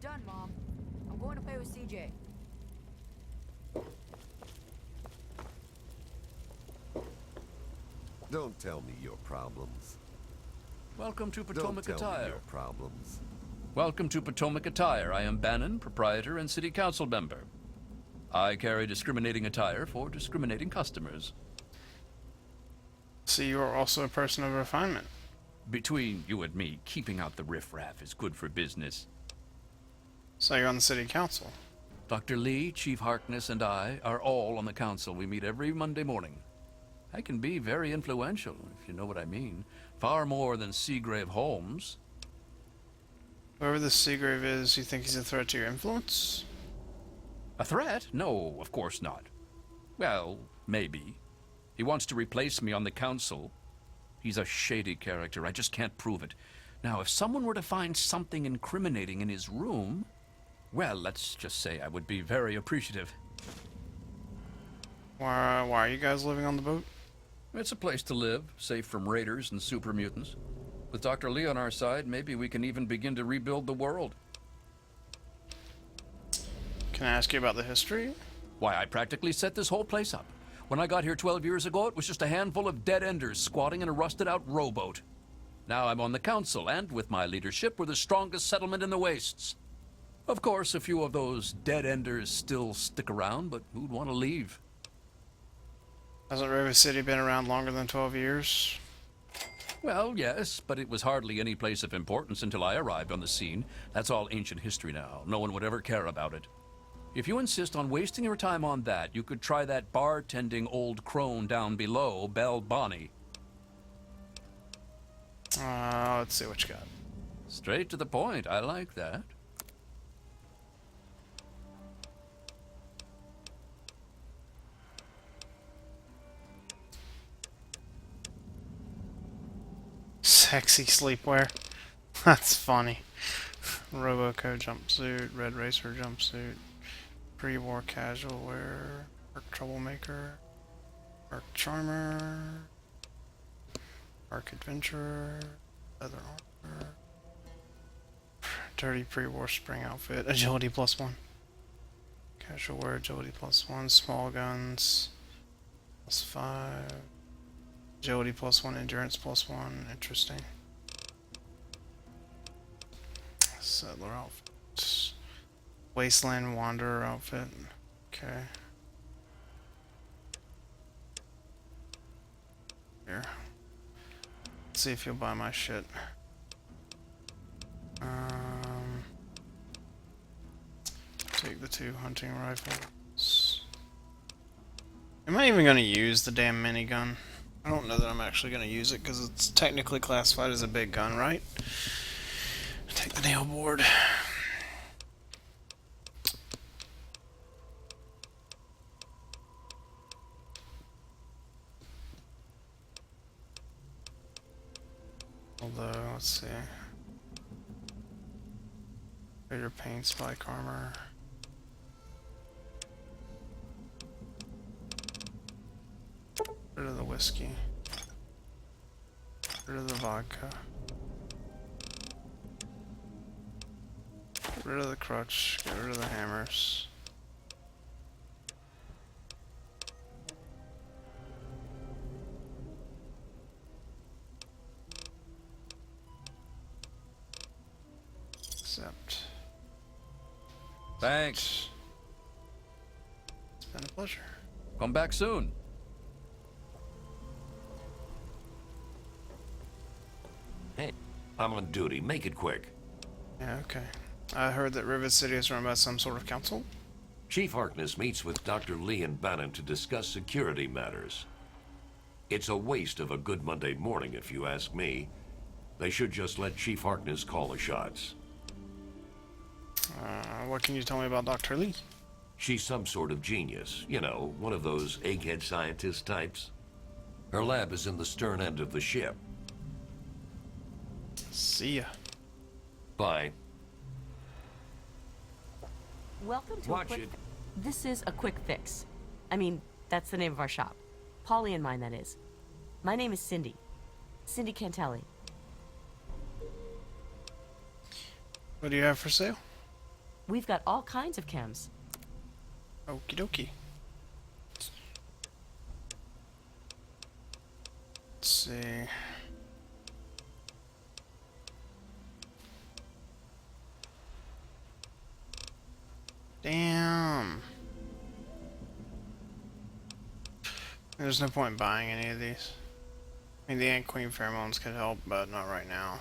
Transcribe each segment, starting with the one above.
done, Mom. I'm going to play with CJ. Don't tell me your problems. Welcome to Don't Potomac tell me Attire. your problems. Welcome to Potomac Attire. I am Bannon, proprietor and city council member. I carry discriminating attire for discriminating customers. So you are also a person of refinement. Between you and me, keeping out the riffraff is good for business. So you're on the city council. Dr. Lee, Chief Harkness, and I are all on the council. We meet every Monday morning. I can be very influential, if you know what I mean. Far more than Seagrave Holmes. Whoever this Seagrave is, you think he's a threat to your influence? A threat? No, of course not. Well, maybe. He wants to replace me on the council. He's a shady character. I just can't prove it. Now, if someone were to find something incriminating in his room, well, let's just say I would be very appreciative. Why are you guys living on the boat? It's a place to live, safe from raiders and super mutants. With Dr. Lee on our side, maybe we can even begin to rebuild the world. Can I ask you about the history? Why, I practically set this whole place up. When I got here 12 years ago, it was just a handful of dead-enders squatting in a rusted-out rowboat. Now I'm on the council, and with my leadership, we're the strongest settlement in the wastes. Of course, a few of those dead-enders still stick around, but who'd want to leave? Hasn't River City been around longer than 12 years? Well, yes, but it was hardly any place of importance until I arrived on the scene. That's all ancient history now. No one would ever care about it. If you insist on wasting your time on that, you could try that bartending old crone down below, Belle Bonnie. Let's see what you got. Straight to the point. I like that. Sexy sleepwear. That's funny. Roboco jumpsuit, Red Racer jumpsuit, pre-war casual wear, Arc Troublemaker, Arc Charmer, Arc Adventurer, Leather Armor, Dirty pre-war spring outfit, Agility +1. Casual wear, Agility +1, small guns, +5. Agility +1, endurance +1. Interesting. Settler outfit. Wasteland Wanderer outfit. Okay. Here. Let's see if you'll buy my shit. Take the 2 hunting rifles. Am I even gonna use the damn minigun? I don't know that I'm actually going to use it because it's technically classified as a big gun, right? Take the nail board. Although, let's see. Greater pain, spike armor. Get rid of the whiskey. Get rid of the vodka. Get rid of the crutch. Get rid of the hammers. Accept. Thanks. It's been a pleasure. Come back soon. Hey, I'm on duty. Make it quick. Yeah, okay. I heard that Rivet City is run by some sort of council. Chief Harkness meets with Dr. Lee and Bannon to discuss security matters. It's a waste of a good Monday morning, if you ask me. They should just let Chief Harkness call the shots. What can you tell me about Dr. Lee? She's some sort of genius. You know, one of those egghead scientist types. Her lab is in the stern end of the ship. See ya. Bye. Welcome to Watch it. This is a quick fix. I mean, that's the name of our shop. Polly and mine, that is. My name is Cindy. Cindy Cantelli. What do you have for sale? We've got all kinds of chems. Okie dokie. Let's see. Damn. There's no point in buying any of these. I mean, the Ant Queen pheromones could help, but not right now.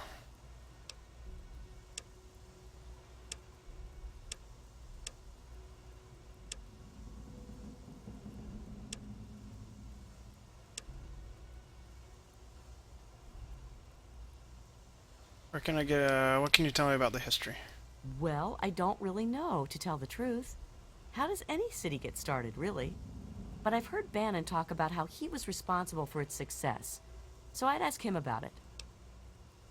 Where can I get, what can you tell me about the history? Well, I don't really know, to tell the truth. How does any city get started, really? But I've heard Bannon talk about how he was responsible for its success. So I'd ask him about it.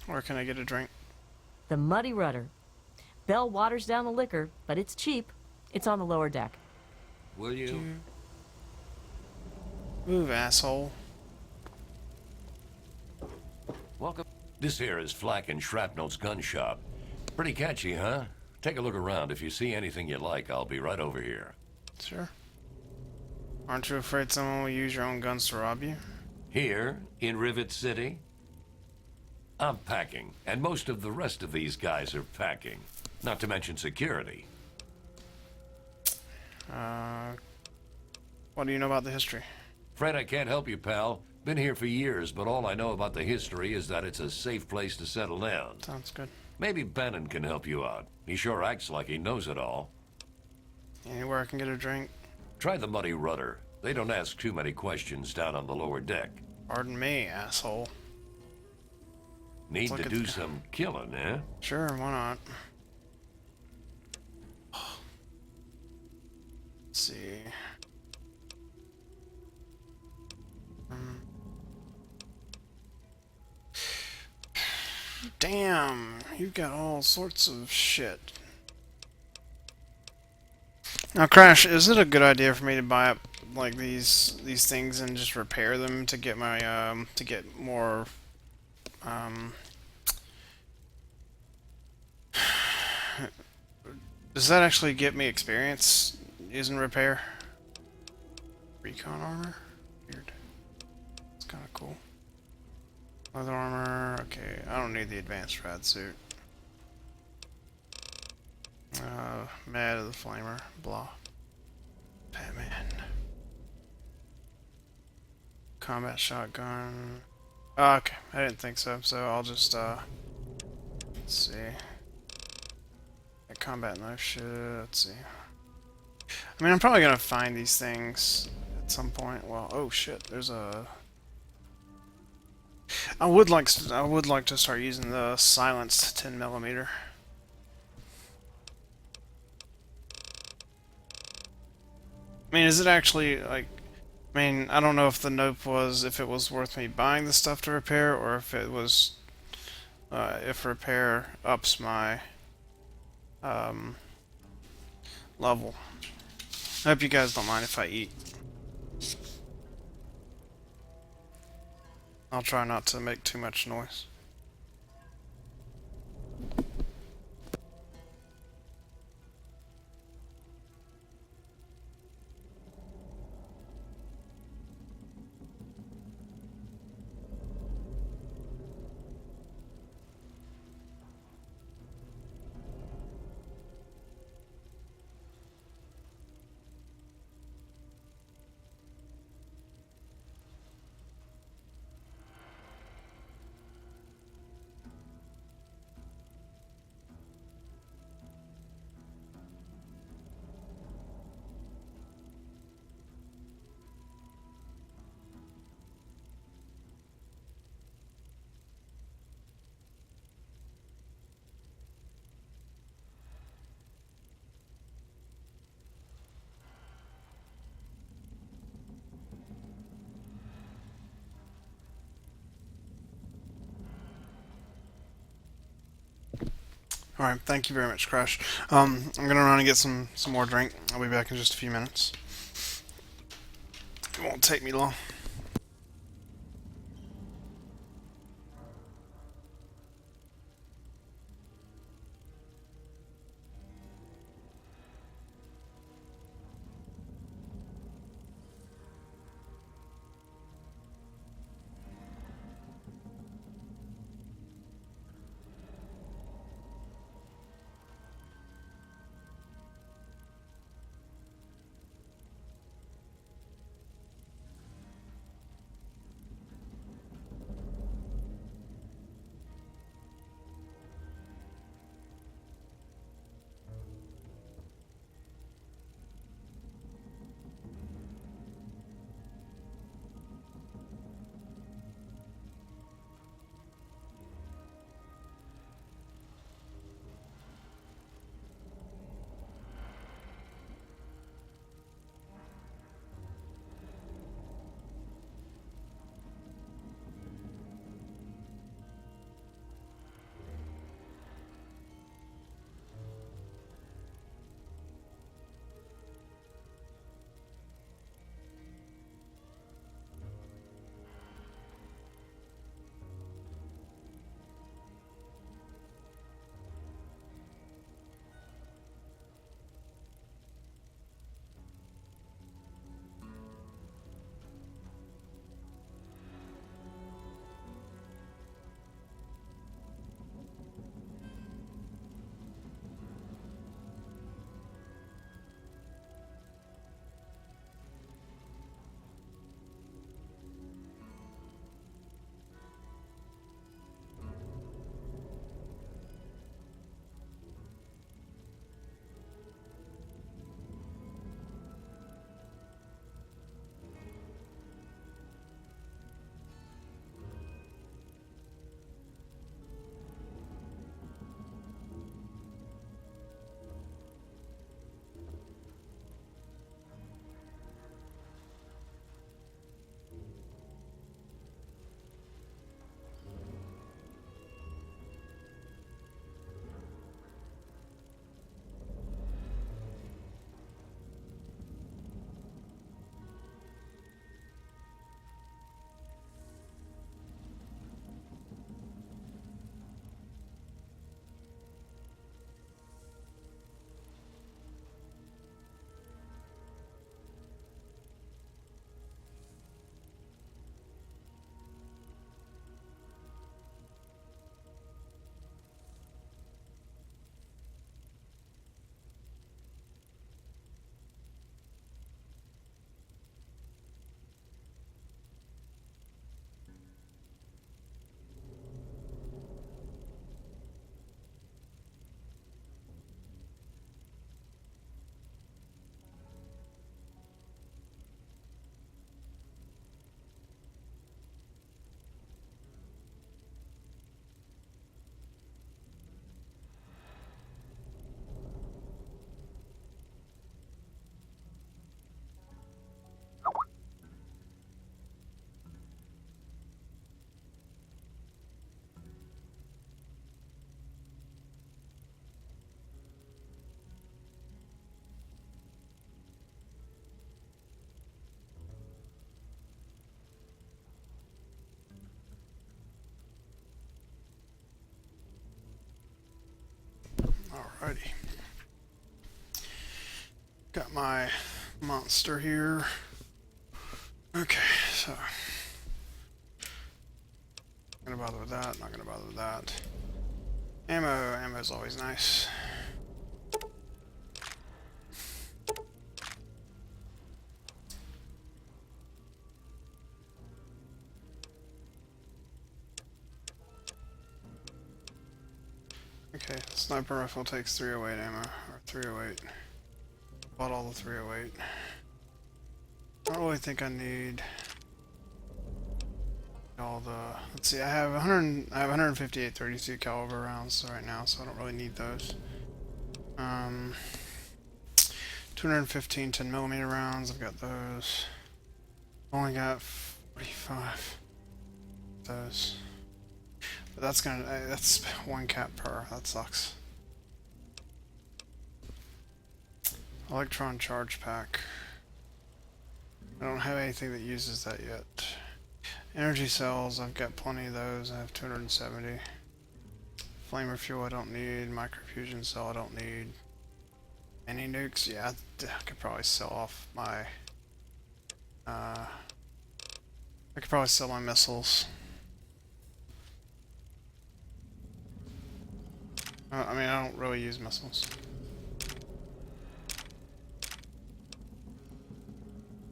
Where can I get a drink? The Muddy Rudder. Bell waters down the liquor, but it's cheap. It's on the lower deck. Will you? Move, asshole. Welcome. This here is Flack and Shrapnel's gun shop. Pretty catchy, huh? Take a look around. If you see anything you like, I'll be right over here. Sure. Aren't you afraid someone will use your own guns to rob you? Here, in Rivet City, I'm packing, and most of the rest of these guys are packing. Not to mention security. What do you know about the history? Fred, I can't help you, pal. Been here for years, but all I know about the history is that it's a safe place to settle down. Sounds good. Maybe Bannon can help you out. He sure acts like he knows it all. Anywhere I can get a drink? Try the Muddy Rudder. They don't ask too many questions down on the lower deck. Pardon me, asshole. Need Look to at do the- some killing, eh? Sure, why not? Let's see. Damn, you've got all sorts of shit. Now, Crash, is it a good idea for me to buy up like these things and just repair them to get my to get more does that actually get me experience using repair? Recon armor? Weird. It's kind of cool. Leather armor. Okay, I don't need the advanced rad suit. Mad of the Flamer. Blah. Batman. Combat shotgun. Okay, I didn't think so, so I'll just, let's see. A combat knife shit, let's see. I mean, I'm probably gonna find these things at some point. Well, oh shit, there's a... I would like to start using the silenced 10mm. I mean, is it actually like? I mean, I don't know if the note was if it was worth me buying the stuff to repair, or if it was if repair ups my level. I hope you guys don't mind if I eat. I'll try not to make too much noise. Alright, thank you very much, Crash. I'm gonna run and get some more drink. I'll be back in just a few minutes. It won't take me long. Alrighty. Got my monster here. Okay, so not gonna bother with that, not gonna bother with that. Ammo's always nice. Okay, sniper rifle takes 308 ammo, or 308. Bought all the 308. I don't really think I need all the. Let's see, I have 158 .32 caliber rounds right now, so I don't really need those. 215 10mm rounds. I've got those. Only got 45. Those. But that's one cap per. That sucks. Electron charge pack. I don't have anything that uses that yet. Energy cells, I've got plenty of those. I have 270. Flamer fuel I don't need. Microfusion cell I don't need. Any nukes? Yeah, I could probably sell off my I could probably sell my missiles. I mean, I don't really use missiles.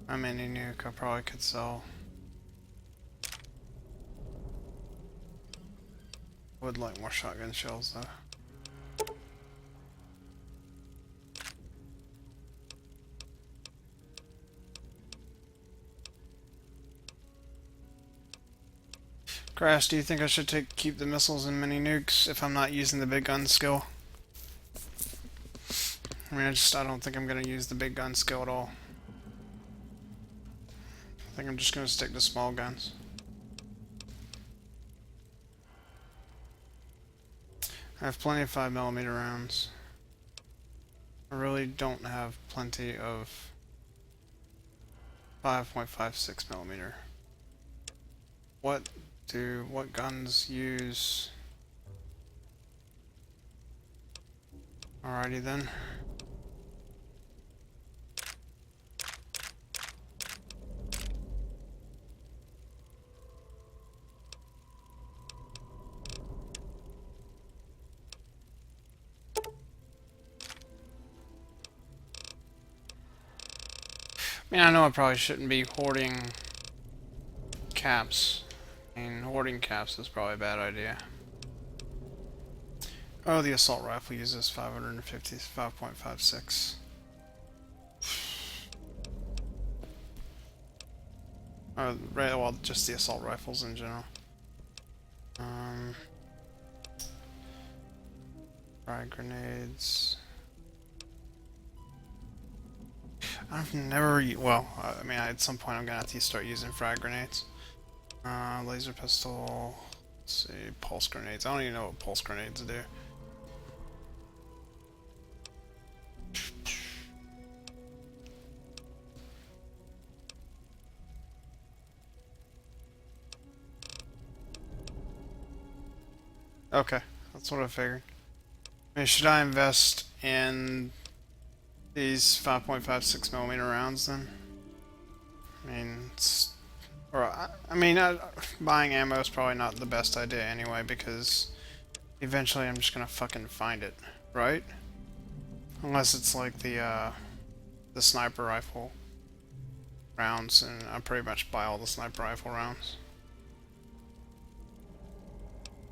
My mini nuke I probably could sell. Would like more shotgun shells though. Crash, do you think I should keep the missiles and mini nukes if I'm not using the big gun skill? I mean, I don't think I'm gonna use the big gun skill at all. I think I'm just gonna stick to small guns. I have plenty of 5mm rounds. I really don't have plenty of 5.56mm. What guns use? Alrighty then. I mean, I know I probably shouldn't be hoarding caps. I mean, hoarding caps is probably a bad idea. Oh, the assault rifle uses 550, 5.56. Oh, right, well, just the assault rifles in general. Frag grenades. I've never, well, I mean, at some point I'm gonna have to start using frag grenades. Laser pistol, let's see, pulse grenades. I don't even know what pulse grenades do. Okay, that's what I figured. I mean, should I invest in these 5.56mm rounds then? I mean, buying ammo is probably not the best idea anyway, because eventually I'm just gonna fucking find it, right? Unless it's like the sniper rifle rounds, and I pretty much buy all the sniper rifle rounds.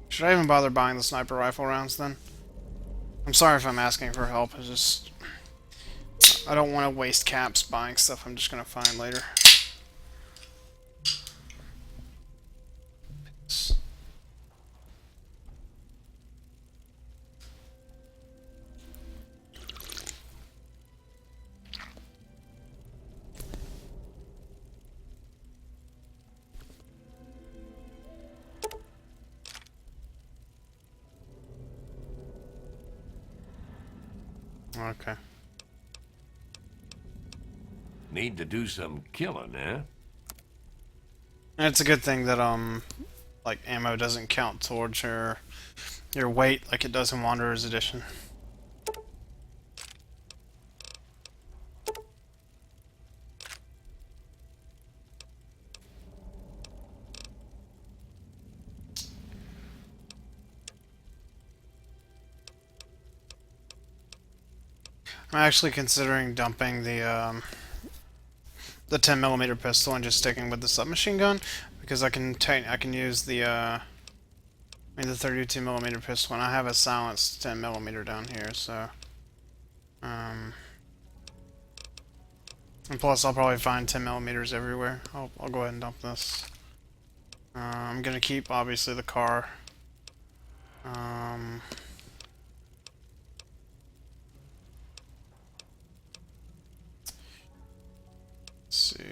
Should I even bother buying the sniper rifle rounds then? I'm sorry if I'm asking for help, I don't want to waste caps buying stuff I'm just gonna find later. Okay. Need to do some killing, eh? And it's a good thing that like ammo doesn't count towards your weight like it does in Wanderer's Edition. I'm actually considering dumping the 10mm pistol and just sticking with the submachine gun because I can use the 32mm pistol, and I have a silenced 10mm down here, so and plus I'll probably find 10mm everywhere. I'll go ahead and dump this. I'm gonna keep obviously the car. Let's see.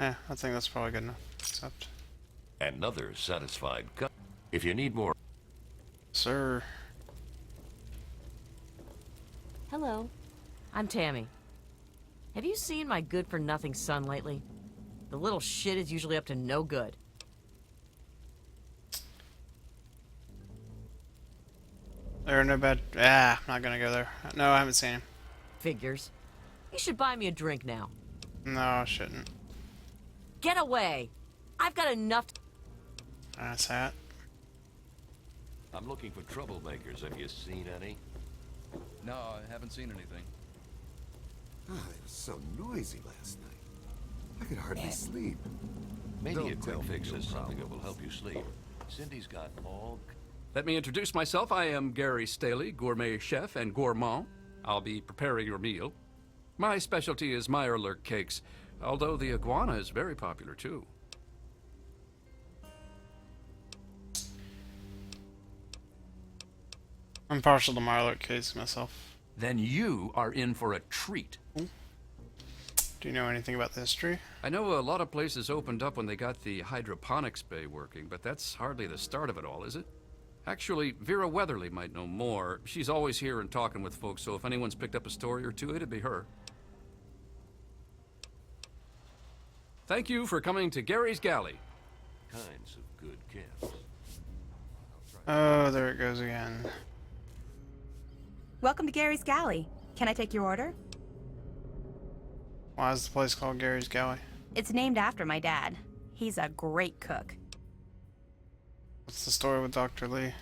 Yeah, I think that's probably good enough. Except, Another satisfied cut. If you need more, sir. Hello. I'm Tammy. Have you seen my good-for-nothing son lately? The little shit is usually up to no good. There are no bad. I'm not gonna go there. No, I haven't seen him. Figures. You should buy me a drink now. No, I shouldn't. Get away! I've got enough. That's that. I'm looking for troublemakers. Have you seen any? No, I haven't seen anything. Ah, it was so noisy last night. I could hardly sleep. Maybe Don't a quick tell me fix your is something that will problems. help you sleep. Cindy's got all... Let me introduce myself. I am Gary Staley, gourmet chef and gourmand. I'll be preparing your meal. My specialty is Meyerlurk cakes, although the iguana is very popular too. I'm partial to Marlock case myself. Then you are in for a treat. Do you know anything about the history? I know a lot of places opened up when they got the hydroponics bay working, but that's hardly the start of it all, is it? Actually, Vera Weatherly might know more. She's always here and talking with folks, so if anyone's picked up a story or two, it'd be her. Thank you for coming to Gary's Galley. kinds of good gifts. Oh, there it goes again. Welcome to Gary's Galley. Can I take your order? Why is the place called Gary's Galley? It's named after my dad. He's a great cook. What's the story with Dr. Lee?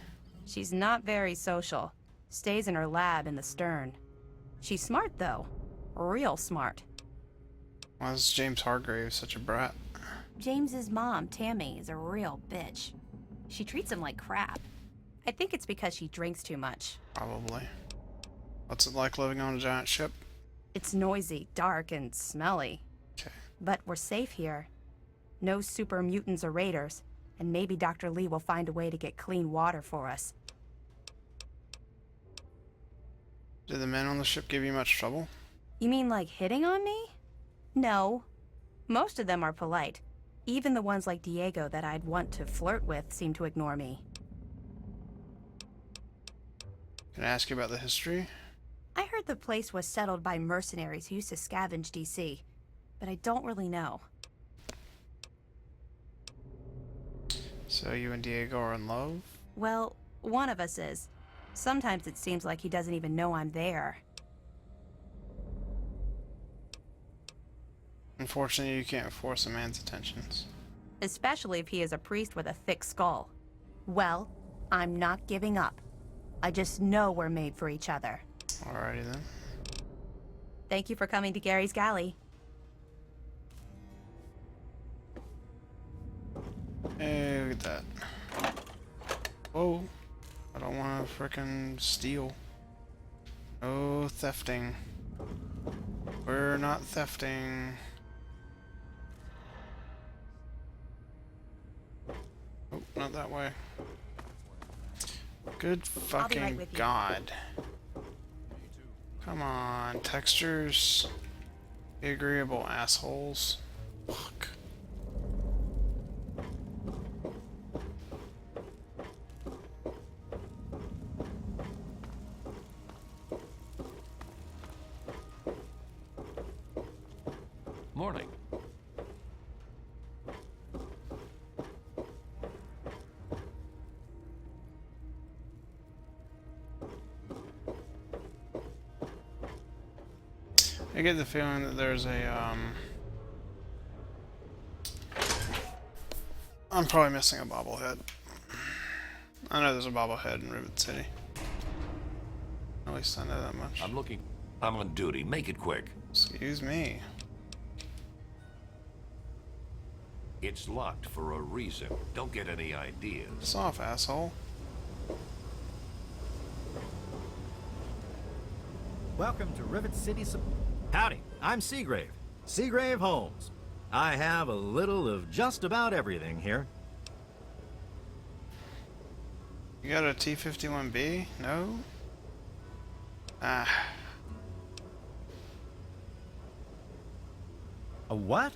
She's not very social. Stays in her lab in the stern. She's smart, though. Real smart. Why is James Hargrave such a brat? James's mom, Tammy, is a real bitch. She treats him like crap. I think it's because she drinks too much. Probably. What's it like living on a giant ship? It's noisy, dark, and smelly. Okay. But we're safe here. No super mutants or raiders, and maybe Dr. Lee will find a way to get clean water for us. Did the men on the ship give you much trouble? You mean like hitting on me? No. Most of them are polite. Even the ones like Diego that I'd want to flirt with seem to ignore me. Can I ask you about the history? I heard the place was settled by mercenaries who used to scavenge DC, but I don't really know. So you and Diego are in love? Well, one of us is. Sometimes it seems like he doesn't even know I'm there. Unfortunately, you can't force a man's attentions. Especially if he is a priest with a thick skull. Well, I'm not giving up. I just know we're made for each other. Alrighty then. Thank you for coming to Gary's Galley. Hey, look at that. Whoa. I don't want to frickin' steal. No thefting. We're not thefting. Oh, not that way. Good I'll be right fucking with you. god. Come on, textures. Be agreeable, assholes. Fuck. Morning. I get the feeling that there's a, I'm probably missing a bobblehead. I know there's a bobblehead in Rivet City. At least I know that much. I'm looking. I'm on duty. Make it quick. Excuse me. It's locked for a reason. Don't get any ideas. Piss off, asshole. Welcome to Rivet City. Howdy, I'm Seagrave. Seagrave Holmes. I have a little of just about everything here. You got a T-51B? No? Ah. A what?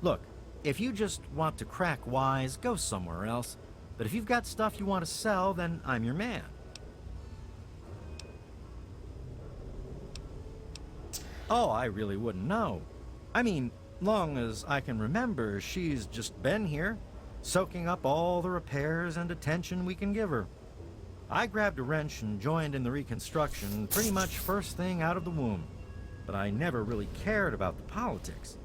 Look, if you just want to crack wise, go somewhere else. But if you've got stuff you want to sell, then I'm your man. Oh, I really wouldn't know. I mean, long as I can remember, she's just been here, soaking up all the repairs and attention we can give her. I grabbed a wrench and joined in the reconstruction pretty much first thing out of the womb. But I never really cared about the politics.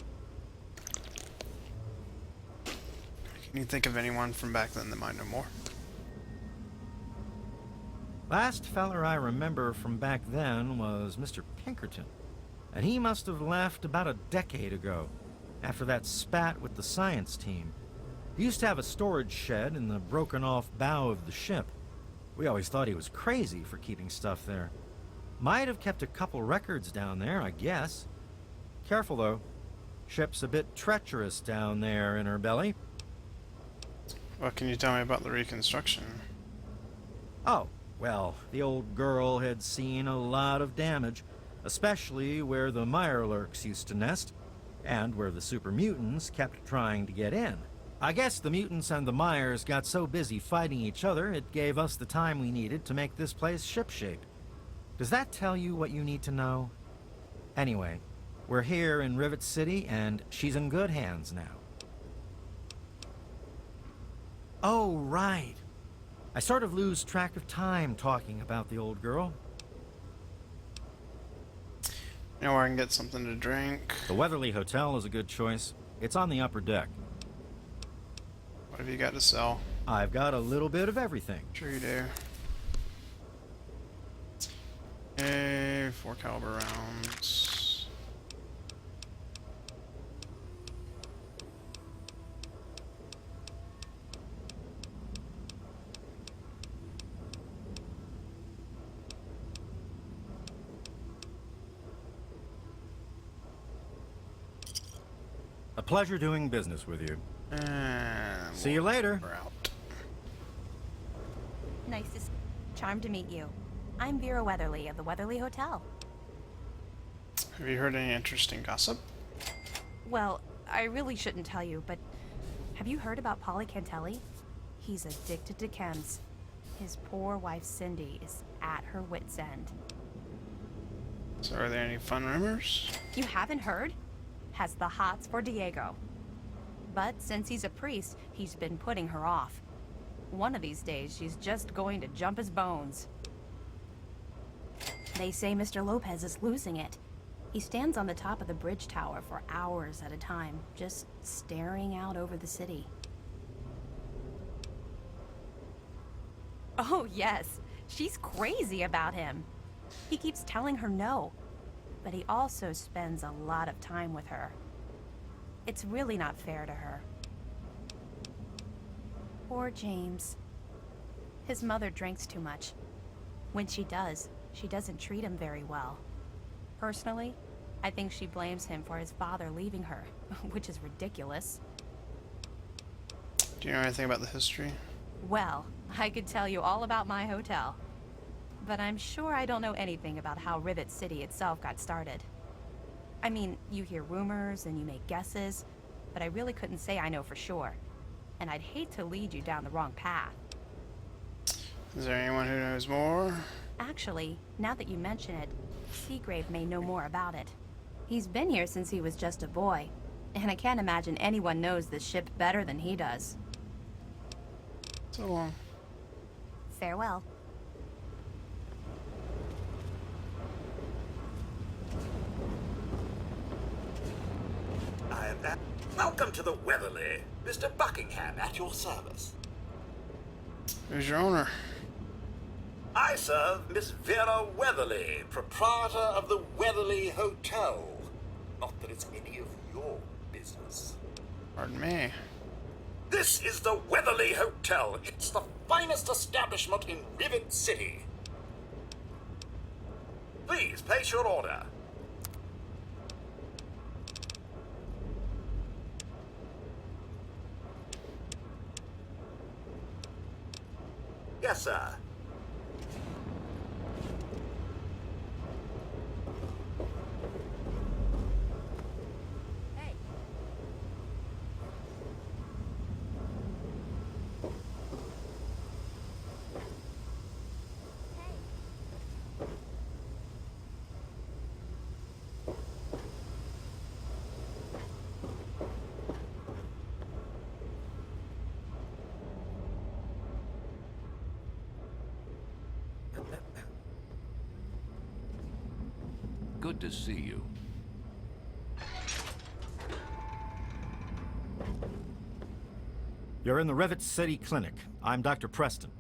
Can you think of anyone from back then that might know more? Last feller I remember from back then was Mr. Pinkerton. And he must have left about a decade ago, after that spat with the science team. He used to have a storage shed in the broken-off bow of the ship. We always thought he was crazy for keeping stuff there. Might have kept a couple records down there, I guess. Careful, though. Ship's a bit treacherous down there in her belly. What can you tell me about the reconstruction? Oh, well, the old girl had seen a lot of damage, especially where the Mirelurks used to nest, and where the super mutants kept trying to get in. I guess the mutants and the Myers got so busy fighting each other, it gave us the time we needed to make this place shipshape. Does that tell you what you need to know? Anyway, we're here in Rivet City, and she's in good hands now. Oh, right. I sort of lose track of time talking about the old girl. You know where I can get something to drink? The Weatherly Hotel is a good choice. It's on the upper deck. What have you got to sell? I've got a little bit of everything. Sure you do. Hey, 4 caliber rounds. A pleasure doing business with you. And See you later. we're out. Nice to charmed to meet you. I'm Vera Weatherly of the Weatherly Hotel. Have you heard any interesting gossip? Well, I really shouldn't tell you, but have you heard about Polly Cantelli? He's addicted to chems. His poor wife Cindy is at her wit's end. So are there any fun rumors? You haven't heard? Has the hots for Diego. But since he's a priest, he's been putting her off. One of these days, she's just going to jump his bones. They say Mr. Lopez is losing it. He stands on the top of the bridge tower for hours at a time, just staring out over the city. Oh, yes. She's crazy about him. He keeps telling her no, but he also spends a lot of time with her. It's really not fair to her. Poor James. His mother drinks too much. When she does, she doesn't treat him very well. Personally, I think she blames him for his father leaving her, which is ridiculous. Do you know anything about the history? Well, I could tell you all about my hotel, but I'm sure I don't know anything about how Rivet City itself got started. I mean, you hear rumors and you make guesses, but I really couldn't say I know for sure, and I'd hate to lead you down the wrong path. Is there anyone who knows more? Actually, now that you mention it, Seagrave may know more about it. He's been here since he was just a boy, and I can't imagine anyone knows this ship better than he does. So long. Farewell. Welcome to the Weatherly. Mr. Buckingham at your service. Who's your owner? I serve Miss Vera Weatherly, proprietor of the Weatherly Hotel. Not that it's any of your business. Pardon me. This is the Weatherly Hotel. It's the finest establishment in Rivet City. Please place your order. Yes, sir. Hey. Good to see you. You're in the Rivet City Clinic. I'm Dr. Preston.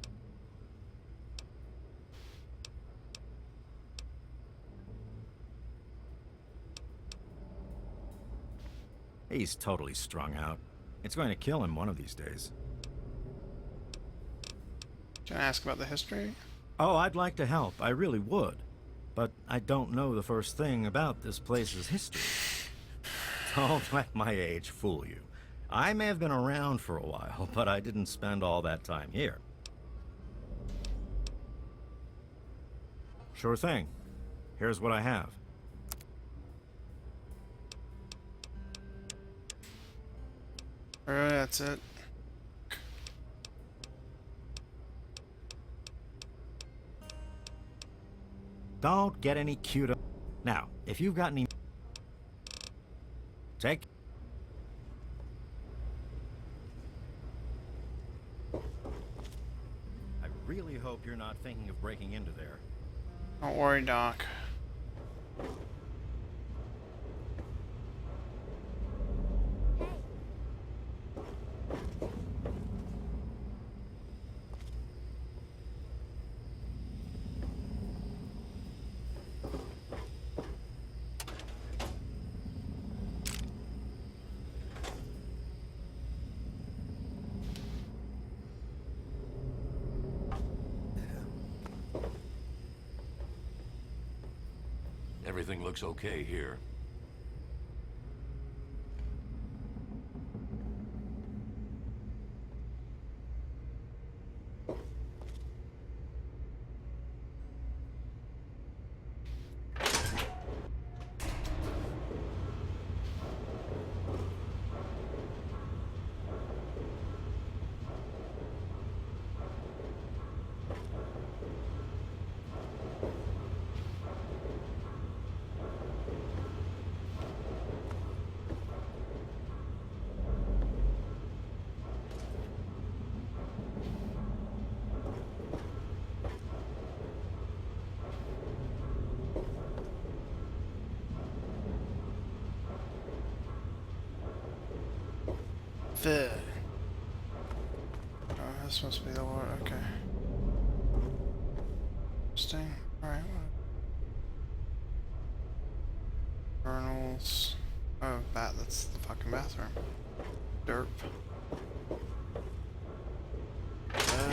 He's totally strung out. It's going to kill him one of these days. Can I ask about the history? Oh, I'd like to help. I really would. But I don't know the first thing about this place's history. Don't let my age fool you. I may have been around for a while, but I didn't spend all that time here. Sure thing. Here's what I have. Alright, that's it. Don't get any cute. Now, if you've got any... Take... I really hope you're not thinking of breaking into there. Don't worry, Doc. Everything looks okay here. Fit. Oh, this must be the one. Okay. Interesting. Alright. Journals. Oh, that's the fucking bathroom. Derp.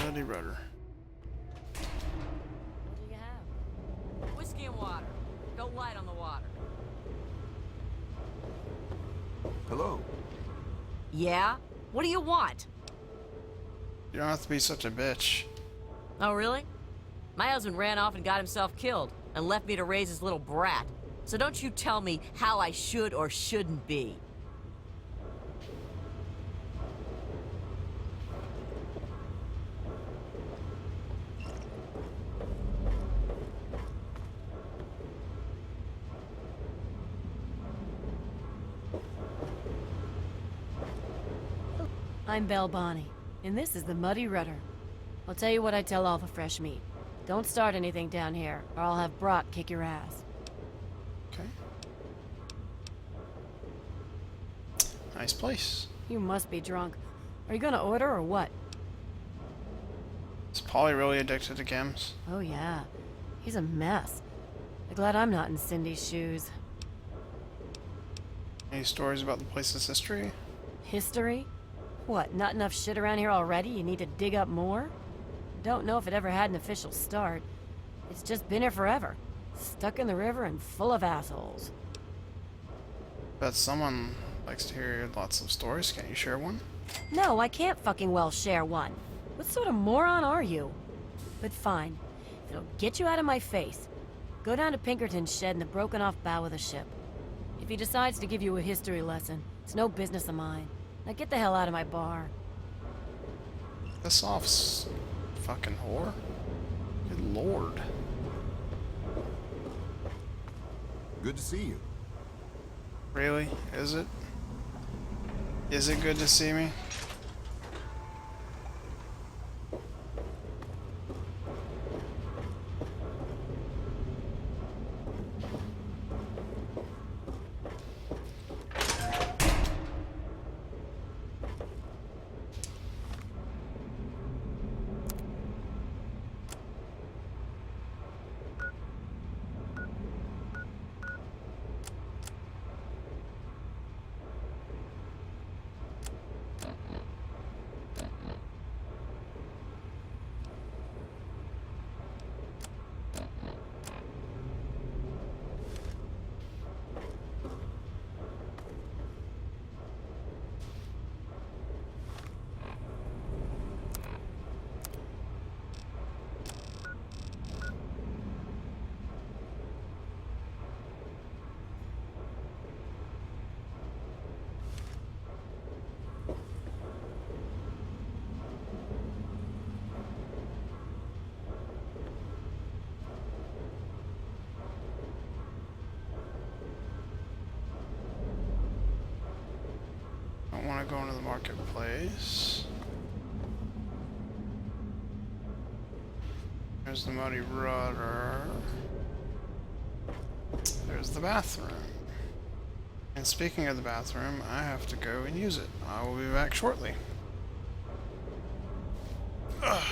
Bloody rudder. What do you have? Whiskey and water. Go light on the water. Hello. Yeah? What do you want? You don't have to be such a bitch. Oh, really? My husband ran off and got himself killed and left me to raise his little brat. So don't you tell me how I should or shouldn't be. I'm Belle Bonnie, and this is the Muddy Rudder. I'll tell you what I tell all the fresh meat. Don't start anything down here, or I'll have Brock kick your ass. Okay. Nice place. You must be drunk. Are you gonna order or what? Is Polly really addicted to chems? Oh, yeah. He's a mess. I'm glad I'm not in Cindy's shoes. Any stories about the place's history? History? What, not enough shit around here already? You need to dig up more? Don't know if it ever had an official start. It's just been here forever. Stuck in the river and full of assholes. Bet someone likes to hear lots of stories. Can't you share one? No, I can't fucking well share one. What sort of moron are you? But fine. If it'll get you out of my face, go down to Pinkerton's shed in the broken off bow of the ship. If he decides to give you a history lesson, it's no business of mine. Now get the hell out of my bar. Piss off, fucking whore. Good lord. Good to see you. Really? Is it? Is it good to see me? I want to go into the marketplace. There's the muddy rudder. There's the bathroom. And speaking of the bathroom, I have to go and use it. I will be back shortly. Ugh.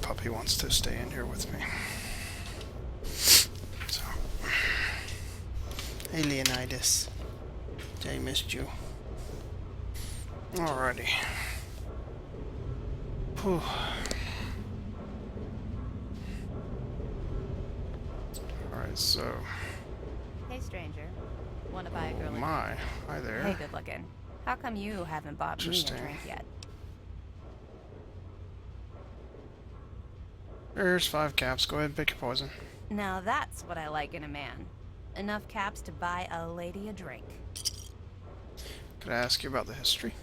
puppy wants to stay in here with me. So, hey Leonidas, I missed you. Alrighty. Whew. Alright, so. Hey, stranger. Want to buy a girl? Oh my, hi there. Hey, good looking. How come you haven't bought me a Interesting. drink yet? Here's 5 caps. Go ahead and pick your poison. Now that's what I like in a man. Enough caps to buy a lady a drink. Could I ask you about the history?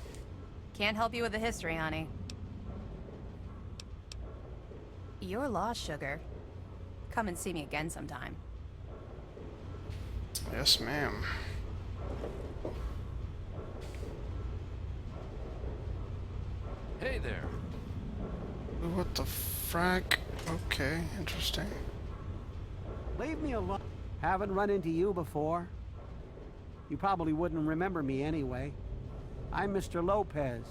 Can't help you with the history, honey. You're lost, sugar. Come and see me again sometime. Yes, ma'am. Hey there. What the frack? Okay, interesting. Leave me alone. Haven't run into you before. You probably wouldn't remember me anyway. I'm Mr. Lopez.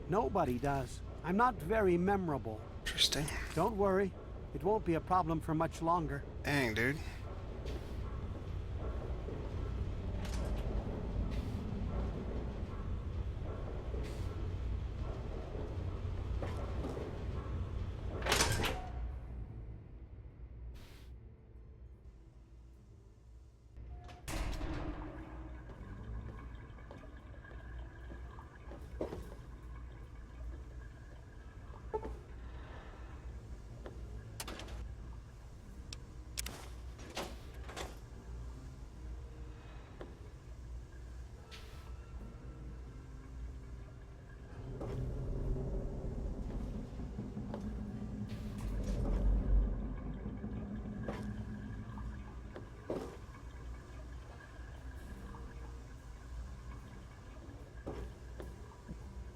Nobody does. I'm not very memorable. Interesting. Don't worry. It won't be a problem for much longer. Dang, dude.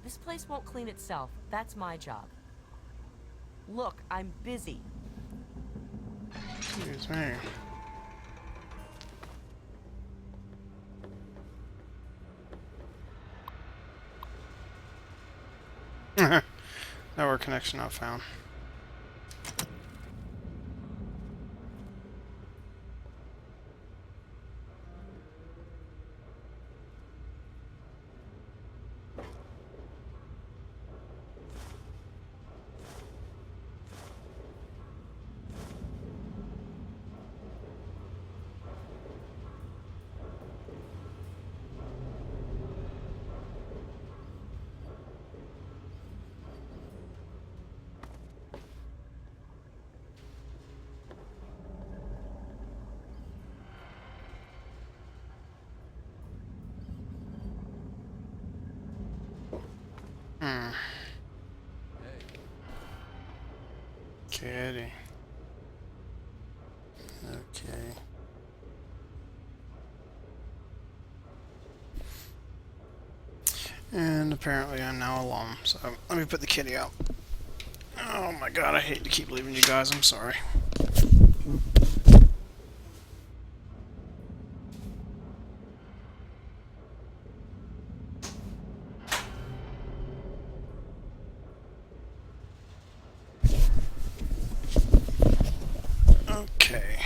This place won't clean itself. That's my job. Look, I'm busy. Excuse me. Network connection not found. Kitty. Okay. And apparently I'm now alone, so let me put the kitty out. Oh my god, I hate to keep leaving you guys, I'm sorry. Okay.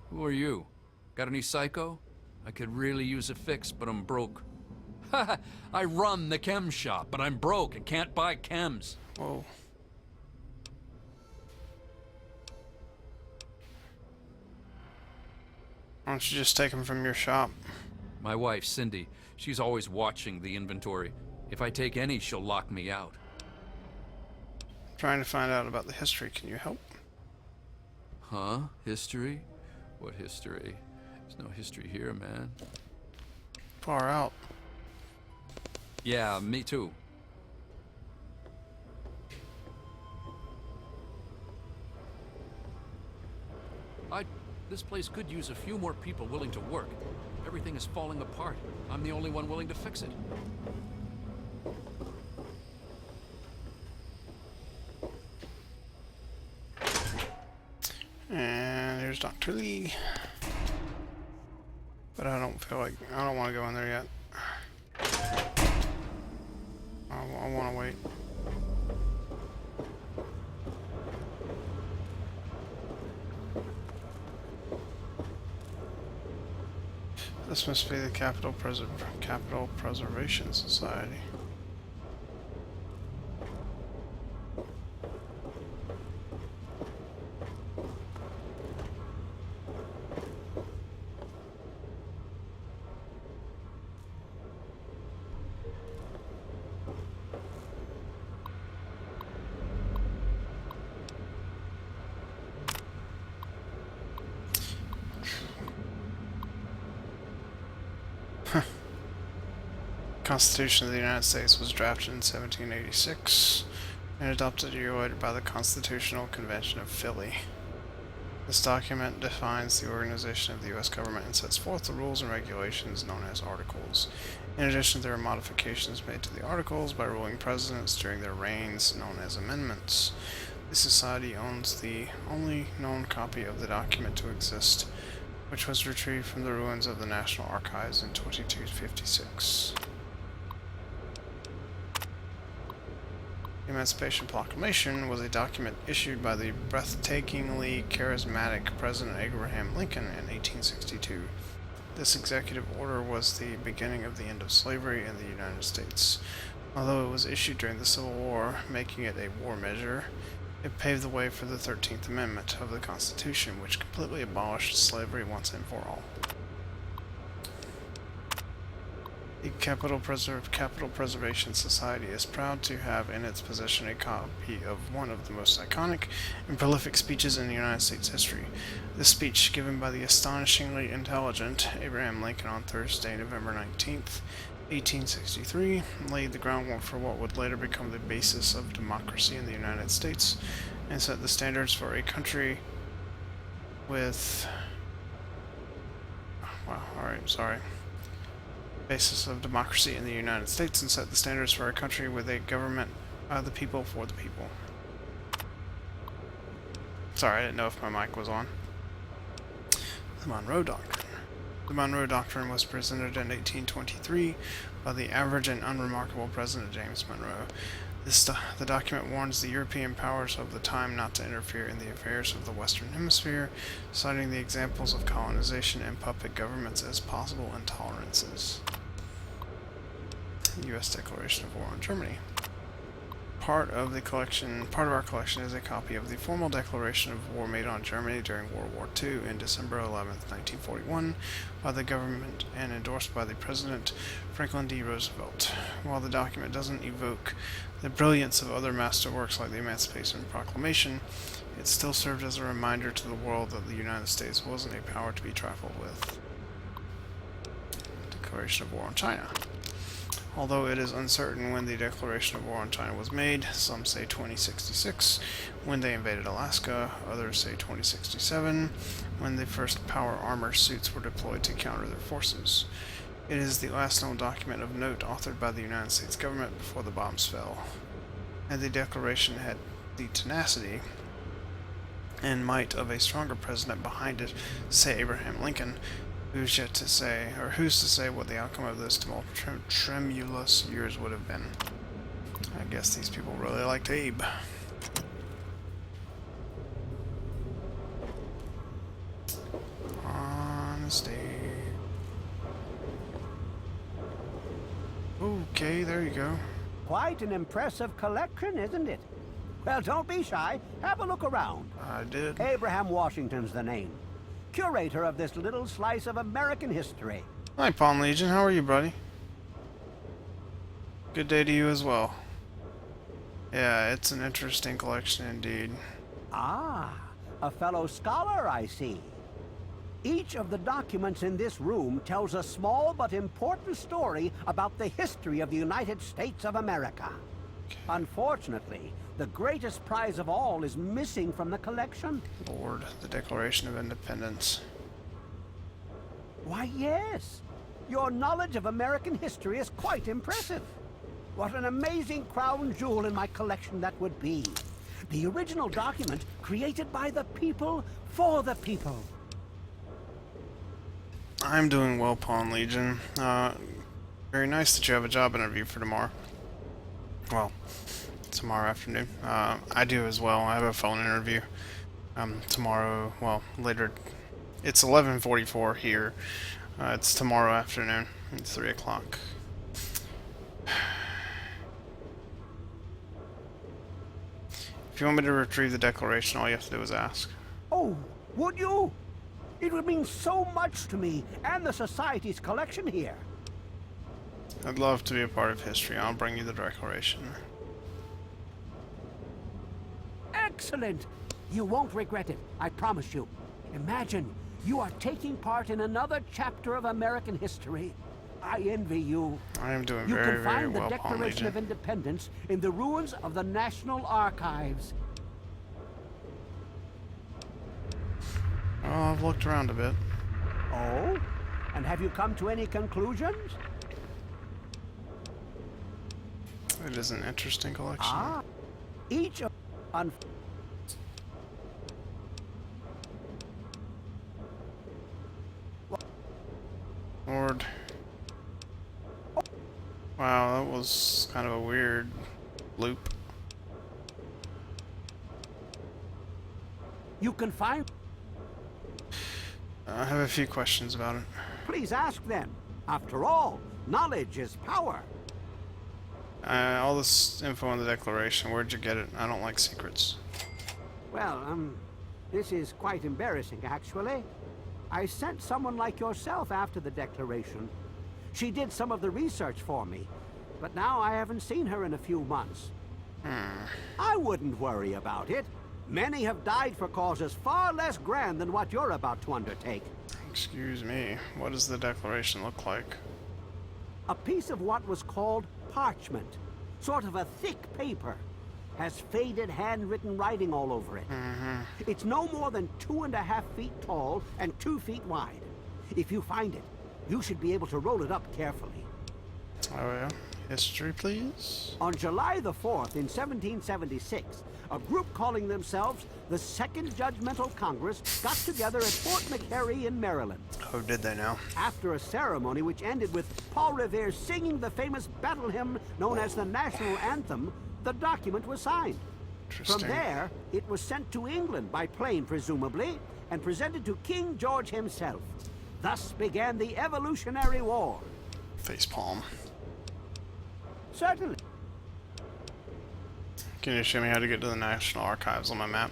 Who are you? Got any psycho? I could really use a fix, but I'm broke. I run the chem shop, but I'm broke and can't buy chems. Whoa. Why don't you just take them from your shop? My wife, Cindy, she's always watching the inventory. If I take any, she'll lock me out. Trying to find out about the history, can you help? Huh? History? What history? There's no history here, man. Far out. Yeah, me too. This place could use a few more people willing to work. Everything is falling apart. I'm the only one willing to fix it. And here's Dr. Lee. But I don't want to go in there yet. I want to wait. This must be the Capital Preservation Society. The Constitution of the United States was drafted in 1786 and adopted a year later by the Constitutional Convention of Philly. This document defines the organization of the U.S. government and sets forth the rules and regulations known as Articles. In addition, there are modifications made to the Articles by ruling presidents during their reigns, known as amendments. The Society owns the only known copy of the document to exist, which was retrieved from the ruins of the National Archives in 2256. The Emancipation Proclamation was a document issued by the breathtakingly charismatic President Abraham Lincoln in 1862. This executive order was the beginning of the end of slavery in the United States. Although it was issued during the Civil War, making it a war measure, it paved the way for the 13th Amendment of the Constitution, which completely abolished slavery once and for all. The Capital Preservation Society is proud to have in its possession a copy of one of the most iconic and prolific speeches in the United States history. This speech, given by the astonishingly intelligent Abraham Lincoln on Thursday, November 19th, 1863, laid the groundwork for what would later become the basis of democracy in the United States and set the standards for a country with... basis of democracy in the United States and set the standards for a country with a government by the people for the people. Sorry, I didn't know if my mic was on. The Monroe Doctrine. The Monroe Doctrine was presented in 1823 by the average and unremarkable President James Monroe. The document warns the European powers of the time not to interfere in the affairs of the Western Hemisphere, citing the examples of colonization and puppet governments as possible intolerances. U.S. Declaration of War on Germany. Part of our collection is a copy of the formal declaration of war made on Germany during World War II in December 11, 1941, by the government and endorsed by the President Franklin D. Roosevelt. While the document doesn't evoke the brilliance of other masterworks like the Emancipation Proclamation, it still served as a reminder to the world that the United States wasn't a power to be trifled with. Declaration of War on China. Although it is uncertain when the Declaration of War on China was made, some say 2066, when they invaded Alaska, others say 2067, when the first power armor suits were deployed to counter their forces. It is the last known document of note authored by the United States government before the bombs fell, and the Declaration had the tenacity and might of a stronger president behind it, say Abraham Lincoln, who's to say what the outcome of those tremulous years would have been. I guess these people really liked Abe. Honesty. Okay, there you go. Quite an impressive collection, isn't it? Well, don't be shy. Have a look around. I did. Abraham Washington's the name. Curator of this little slice of American history. Hi, Pawn Legion. How are you, buddy? Good day to you as well. Yeah, it's an interesting collection indeed. Ah, a fellow scholar, I see. Each of the documents in this room tells a small but important story about the history of the United States of America. Unfortunately, the greatest prize of all is missing from the collection. Lord, the Declaration of Independence. Why, yes. Your knowledge of American history is quite impressive. What an amazing crown jewel in my collection that would be. The original document created by the people for the people. I'm doing well, Pawn Legion. Very nice that you have a job interview for tomorrow. Well, tomorrow afternoon. I do as well. I have a phone interview tomorrow. Well, later. It's 11:44 here. It's tomorrow afternoon. It's 3 o'clock. If you want me to retrieve the Declaration, all you have to do is ask. Oh, would you? It would mean so much to me and the Society's collection here. I'd love to be a part of history. I'll bring you the Declaration. Excellent! You won't regret it, I promise you. Imagine, you are taking part in another chapter of American history. I envy you. I am doing You very, can very find the well, Pawn Declaration Legion. of Independence in the ruins of the National Archives. Oh, I've looked around a bit. Oh? And have you come to any conclusions? It is an interesting collection. Ah. Each of... Lord. Wow, that was kind of a weird loop. You can find... I have a few questions about it. Please ask then. After all, knowledge is power. All this info on the Declaration, where'd you get it? I don't like secrets. Well, this is quite embarrassing, actually. I sent someone like yourself after the Declaration. She did some of the research for me, but now I haven't seen her in a few months. I wouldn't worry about it. Many have died for causes far less grand than what you're about to undertake. Excuse me, what does the Declaration look like? A piece of what was called parchment, sort of a thick paper, has faded handwritten writing all over it. It's no more than 2.5 feet tall and 2 feet wide. If you find it, you should be able to roll it up carefully. Oh yeah? History, please? On July the 4th in 1776, a group calling themselves the Second Judgmental Congress got together at Fort McHenry in Maryland. Oh, did they now? After a ceremony which ended with Paul Revere singing the famous battle hymn known as the National Anthem, the document was signed. From there, it was sent to England by plane, presumably, and presented to King George himself. Thus began the Evolutionary War. Facepalm. Certainly. Can you show me how to get to the National Archives on my map?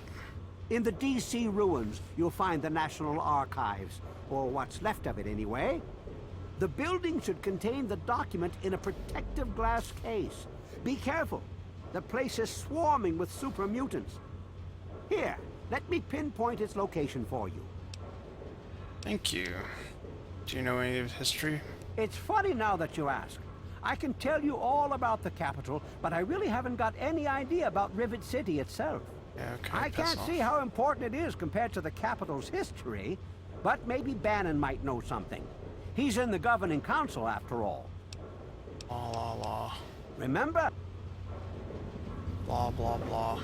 In the D.C. ruins, you'll find the National Archives, or what's left of it anyway. The building should contain the document in a protective glass case. Be careful. The place is swarming with super mutants. Here, let me pinpoint its location for you. Thank you. Do you know any of history? It's funny now that you ask. I can tell you all about the capital, but I really haven't got any idea about Rivet City itself. Yeah, okay, I can't see how important it is compared to the capital's history, but maybe Bannon might know something. He's in the governing council, after all. Blah, blah, blah. Remember? Blah, blah, blah.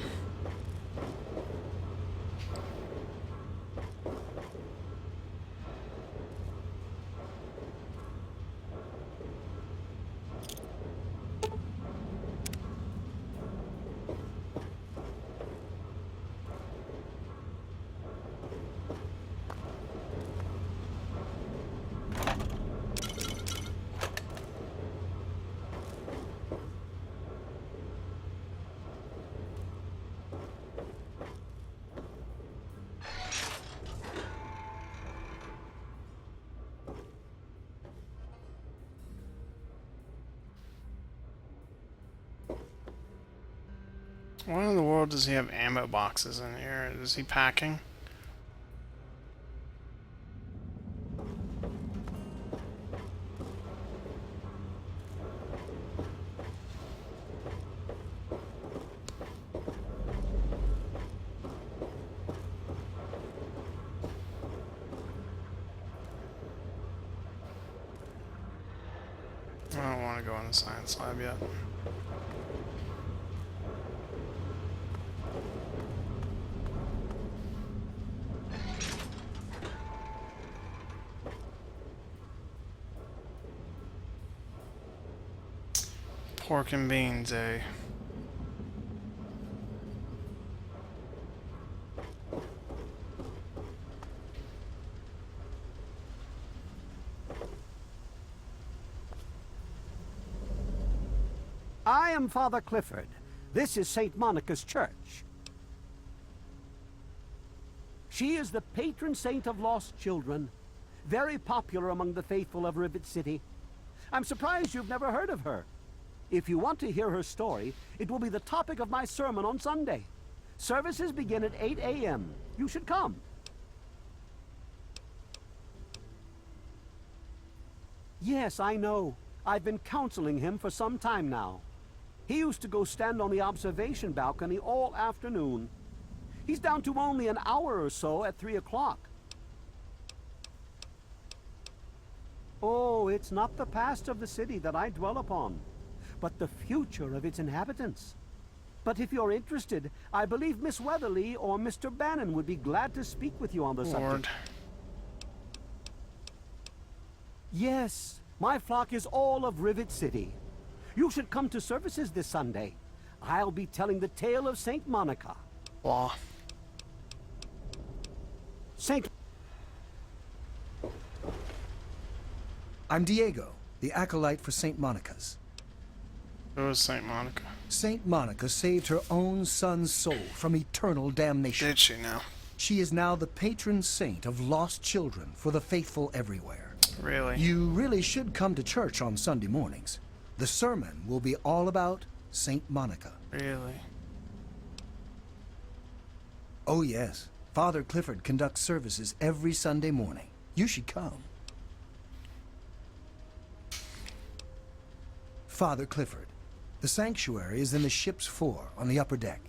Why in the world does he have ammo boxes in here? Is he packing? I don't want to go in the science lab yet. Pork and beans, eh? I am Father Clifford. This is St. Monica's church. She is the patron saint of lost children, very popular among the faithful of Rivet City. I'm surprised you've never heard of her. If you want to hear her story, it will be the topic of my sermon on Sunday. Services begin at 8 a.m. You should come. Yes, I know. I've been counseling him for some time now. He used to go stand on the observation balcony all afternoon. He's down to only an hour or so at 3 o'clock. Oh, it's not the past of the city that I dwell upon, but the future of its inhabitants. But if you're interested, I believe Miss Weatherly or Mr. Bannon would be glad to speak with you on the subject. Yes, my flock is all of Rivet City. You should come to services this Sunday. I'll be telling the tale of St. Monica. Law. I'm Diego, the acolyte for St. Monica's. Who is St. Monica? St. Monica saved her own son's soul from eternal damnation. Did she now? She is now the patron saint of lost children for the faithful everywhere. Really? You really should come to church on Sunday mornings. The sermon will be all about St. Monica. Really? Oh yes. Father Clifford conducts services every Sunday morning. You should come. Father Clifford. The sanctuary is in the ship's fore on the upper deck.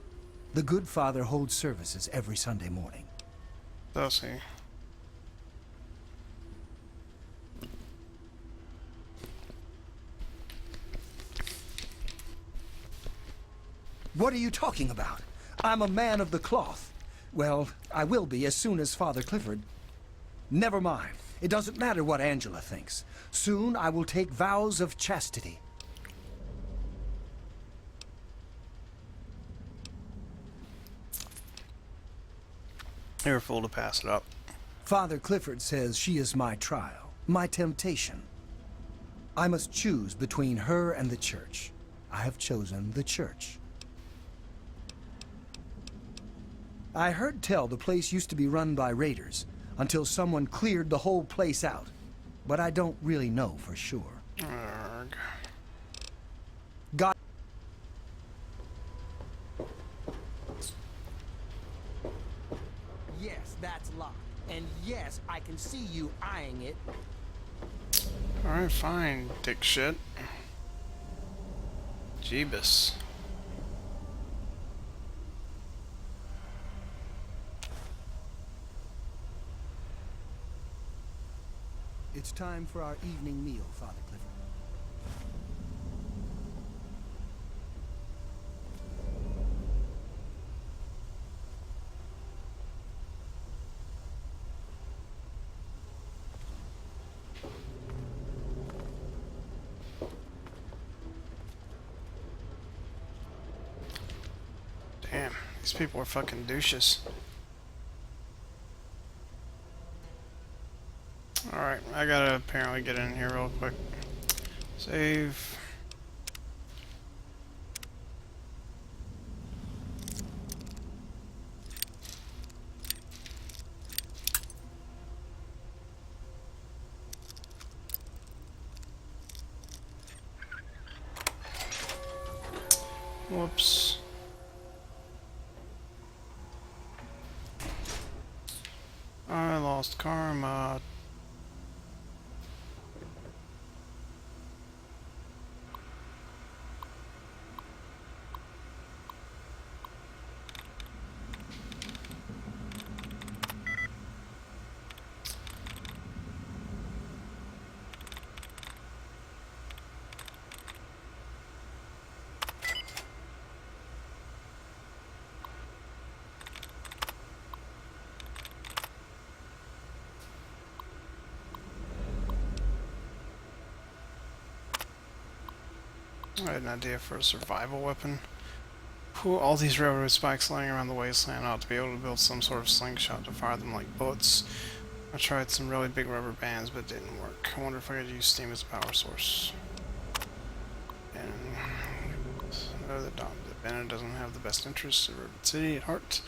The good father holds services every Sunday morning. Does he? What are you talking about? I'm a man of the cloth. Well, I will be as soon as Father Clifford. Never mind. It doesn't matter what Angela thinks. Soon I will take vows of chastity. You're a fool to pass it up. Father Clifford says she is my trial, my temptation. I must choose between her and the church. I have chosen the church. I heard tell the place used to be run by raiders until someone cleared the whole place out. But I don't really know for sure. Arrgh. God. Yes, that's locked. And yes, I can see you eyeing it. Alright, fine, dick shit. Jeebus. It's time for our evening meal, Father Clifford. Damn, these people are fucking douches. Alright, I gotta apparently get in here real quick. Save. Whoops. I lost karma. I had an idea for a survival weapon. All these railroad spikes lying around the wasteland. I ought to be able to build some sort of slingshot to fire them like bullets. I tried some really big rubber bands, but it didn't work. I wonder if I could use steam as a power source. And know that Bannon doesn't have the best interests of Rivet City at heart.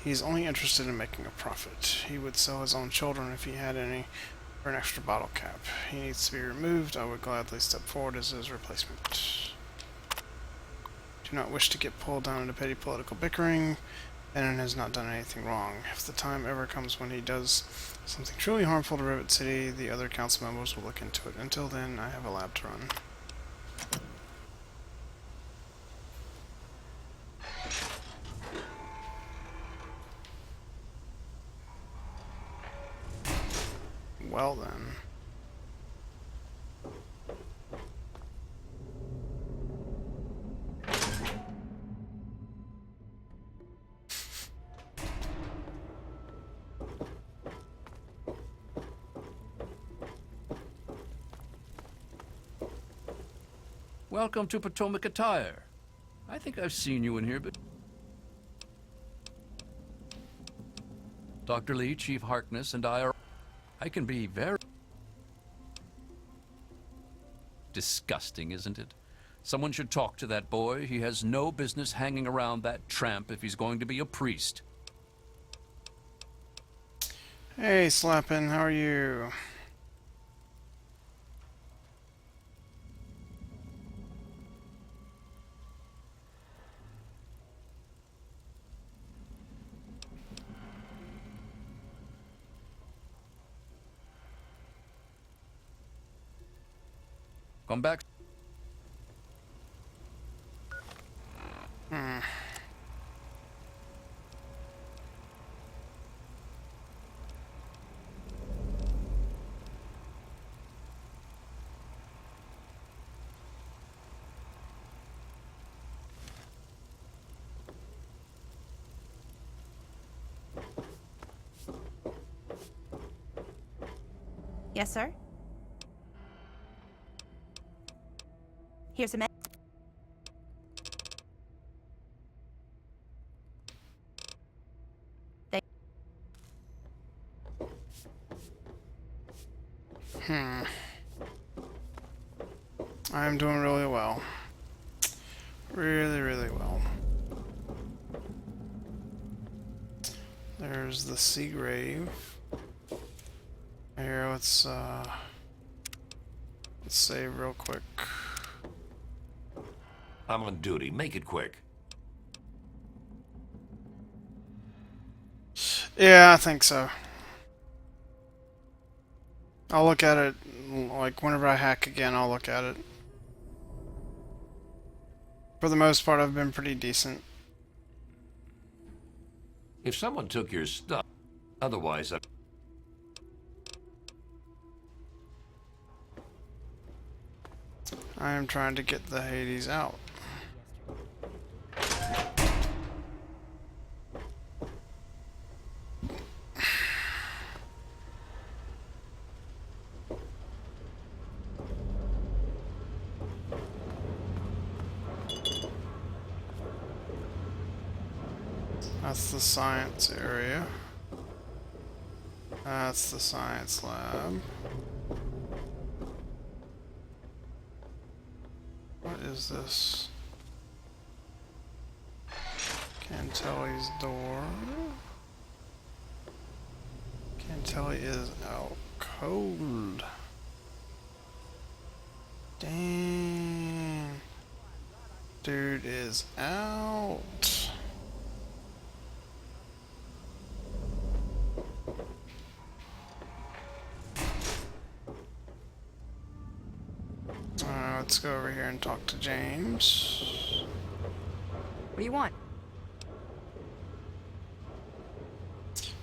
He's only interested in making a profit. He would sell his own children if he had any for an extra bottle cap. He needs to be removed. I would gladly step forward as his replacement. Do not wish to get pulled down into petty political bickering. Bannon has not done anything wrong. If the time ever comes when he does something truly harmful to Rivet City, the other council members will look into it. Until then, I have a lab to run. Well then. Welcome to Potomac Attire. I think I've seen you in here, but... Dr. Lee, Chief Harkness, and I can be very... Disgusting, isn't it? Someone should talk to that boy. He has no business hanging around that tramp if he's going to be a priest. Hey, Slappin', how are you? Come back. Yes, sir? Here's a I'm doing really well. Really, really well. There's the Seagrave. Here, let's save real quick. I'm on duty. Make it quick. Yeah, I think so. I'll look at it, like, whenever I hack again, I'll look at it. For the most part, I've been pretty decent. If someone took your stuff, otherwise I am trying to get the Hades out. That's the science area. That's the science lab. What is this? Cantelli's door. Cantelli is out cold. Dang. Dude is out. Let's go over here and talk to James. What do you want?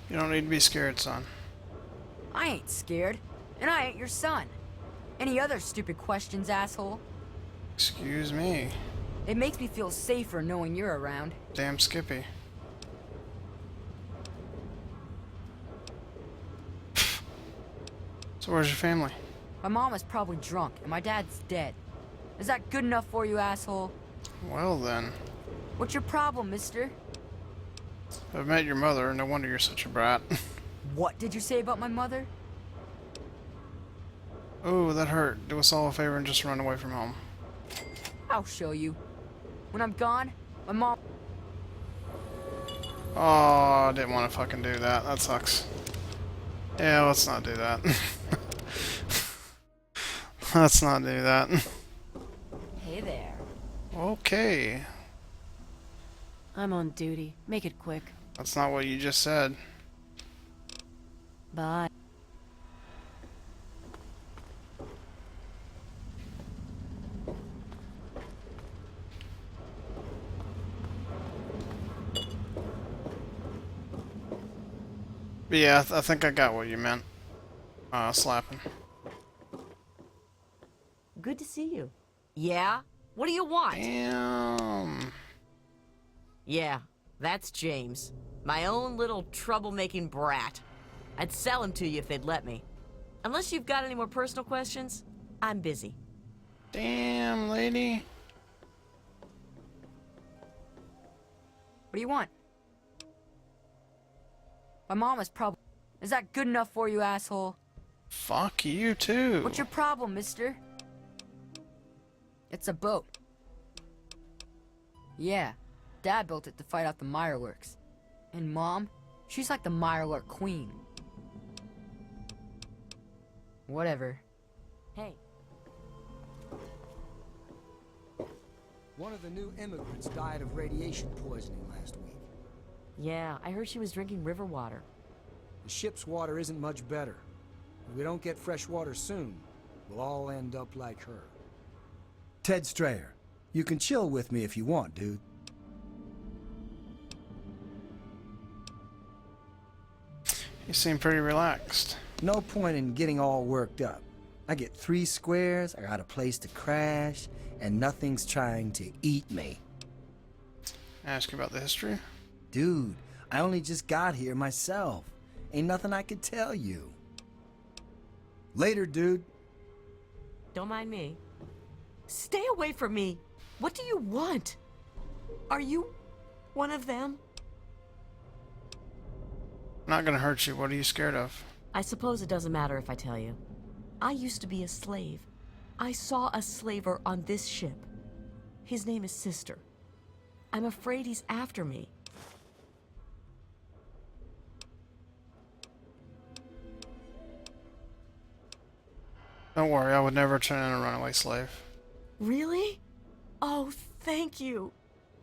You don't need to be scared, son. I ain't scared, and I ain't your son. Any other stupid questions, asshole? Excuse me. It makes me feel safer knowing you're around. Damn Skippy. So where's your family? My mom is probably drunk, and my dad's dead. Is that good enough for you, asshole? Well then. What's your problem, mister? I've met your mother, no wonder you're such a brat. What did you say about my mother? Oh, that hurt. Do us all a favor and just run away from home. I'll show you. When I'm gone, my mom... Oh, I didn't want to fucking do that. That sucks. Yeah, let's not do that. Let's not do that. Hey there. Okay. I'm on duty. Make it quick. That's not what you just said. Bye. But yeah, I think I got what you meant. Slapping. Good to see you. Yeah? What do you want? Damn. Yeah, that's James. My own little troublemaking brat. I'd sell him to you if they'd let me. Unless you've got any more personal questions, I'm busy. Damn, lady. What do you want? My mom is probably... Is that good enough for you, asshole? Fuck you too. What's your problem, mister? It's a boat. Yeah, Dad built it to fight off the Mirelurks. And Mom, she's like the Mirelurk queen. Whatever. Hey. One of the new immigrants died of radiation poisoning last week. Yeah, I heard she was drinking river water. The ship's water isn't much better. If we don't get fresh water soon, we'll all end up like her. Ted Strayer, you can chill with me if you want, dude. You seem pretty relaxed. No point in getting all worked up. I get 3 squares, I got a place to crash, and nothing's trying to eat me. Ask you about the history? Dude, I only just got here myself. Ain't nothing I could tell you. Later, dude. Don't mind me. Stay away from me. What do you want? Are you one of them? Not gonna hurt you. What are you scared of? I suppose it doesn't matter if I tell you. I used to be a slave. I saw a slaver on this ship. His name is Sister. I'm afraid he's after me. Don't worry, I would never turn in a runaway slave. Really? Oh, thank you.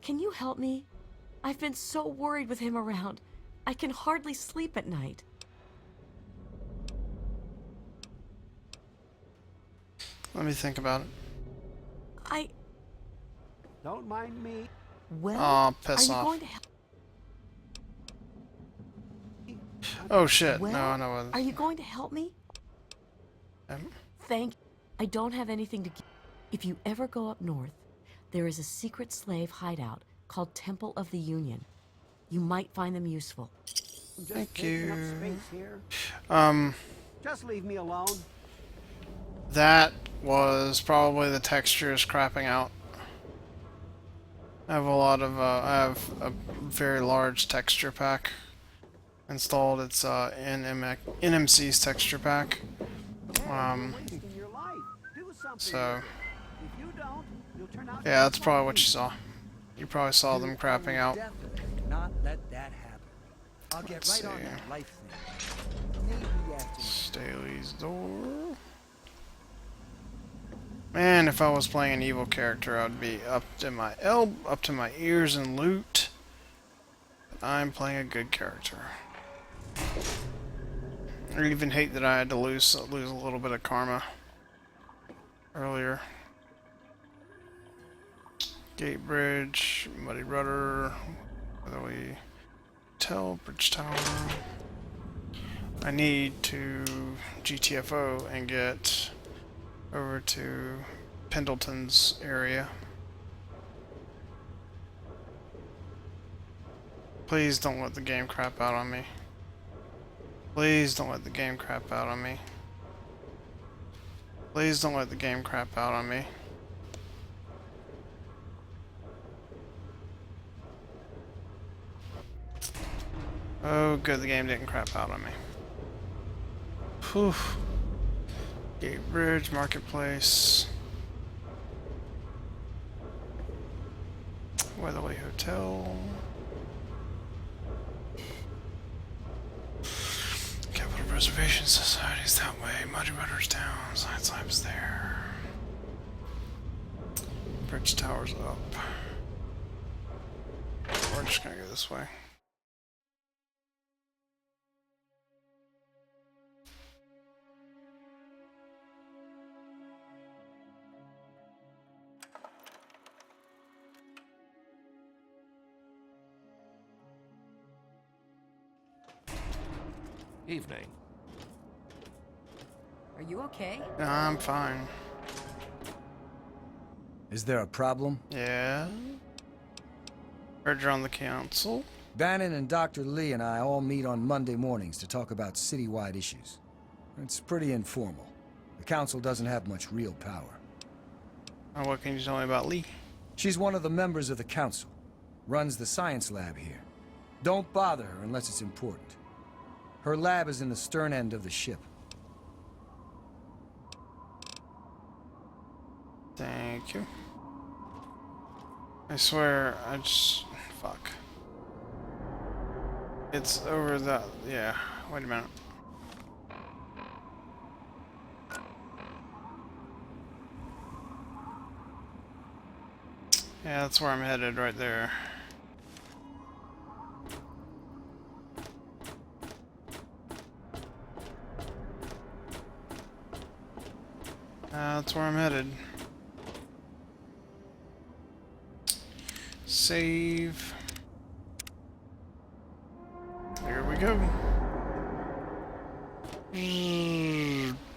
Can you help me? I've been so worried with him around. I can hardly sleep at night. Let me think about it. Don't mind me. Well, Aw, piss are you off. going to help? Oh shit, Well, no, I know what. are you going to help me? Thank you. I don't have anything to give. If you ever go up north, there is a secret slave hideout called Temple of the Union. You might find them useful. I'm just Thank taking you. up space here. Just leave me alone. That was probably the textures crapping out. I have a lot of, I have a very large texture pack installed. It's NMC's texture pack. Wasting your life. Do something. So, If you don't, you'll turn out yeah, that's probably what you saw. You probably saw them crapping out. Definitely not let that happen. I'll get Let's right on see. that life thing. Maybe after... Staley's door. Man, if I was playing an evil character, I'd be up to my ears in loot. But I'm playing a good character. I even hate that I had to lose a little bit of karma earlier. Gate bridge, muddy rudder. Whether we tell bridge tower. I need to GTFO and get over to Pendleton's area. Please don't let the game crap out on me. Please don't let the game crap out on me. Please don't let the game crap out on me. Oh, good, the game didn't crap out on me. Whew. Gate Bridge, Marketplace. Weatherly Hotel. Capital Preservation Society's that way. Muddy Waters down. Science Lab's there. Bridge Tower's up. We're just gonna go this way. Evening. Are you okay? I'm fine. Is there a problem? Yeah? Heard you're on the council. Bannon and Dr. Lee and I all meet on Monday mornings to talk about citywide issues. It's pretty informal. The council doesn't have much real power. What can you tell me about Lee? She's one of the members of the council. Runs the science lab here. Don't bother her unless it's important. Her lab is in the stern end of the ship. Thank you. I swear, I just... fuck. It's over that... yeah, wait a minute. Yeah, that's where I'm headed, right there. That's where I'm headed. Save. Here we go.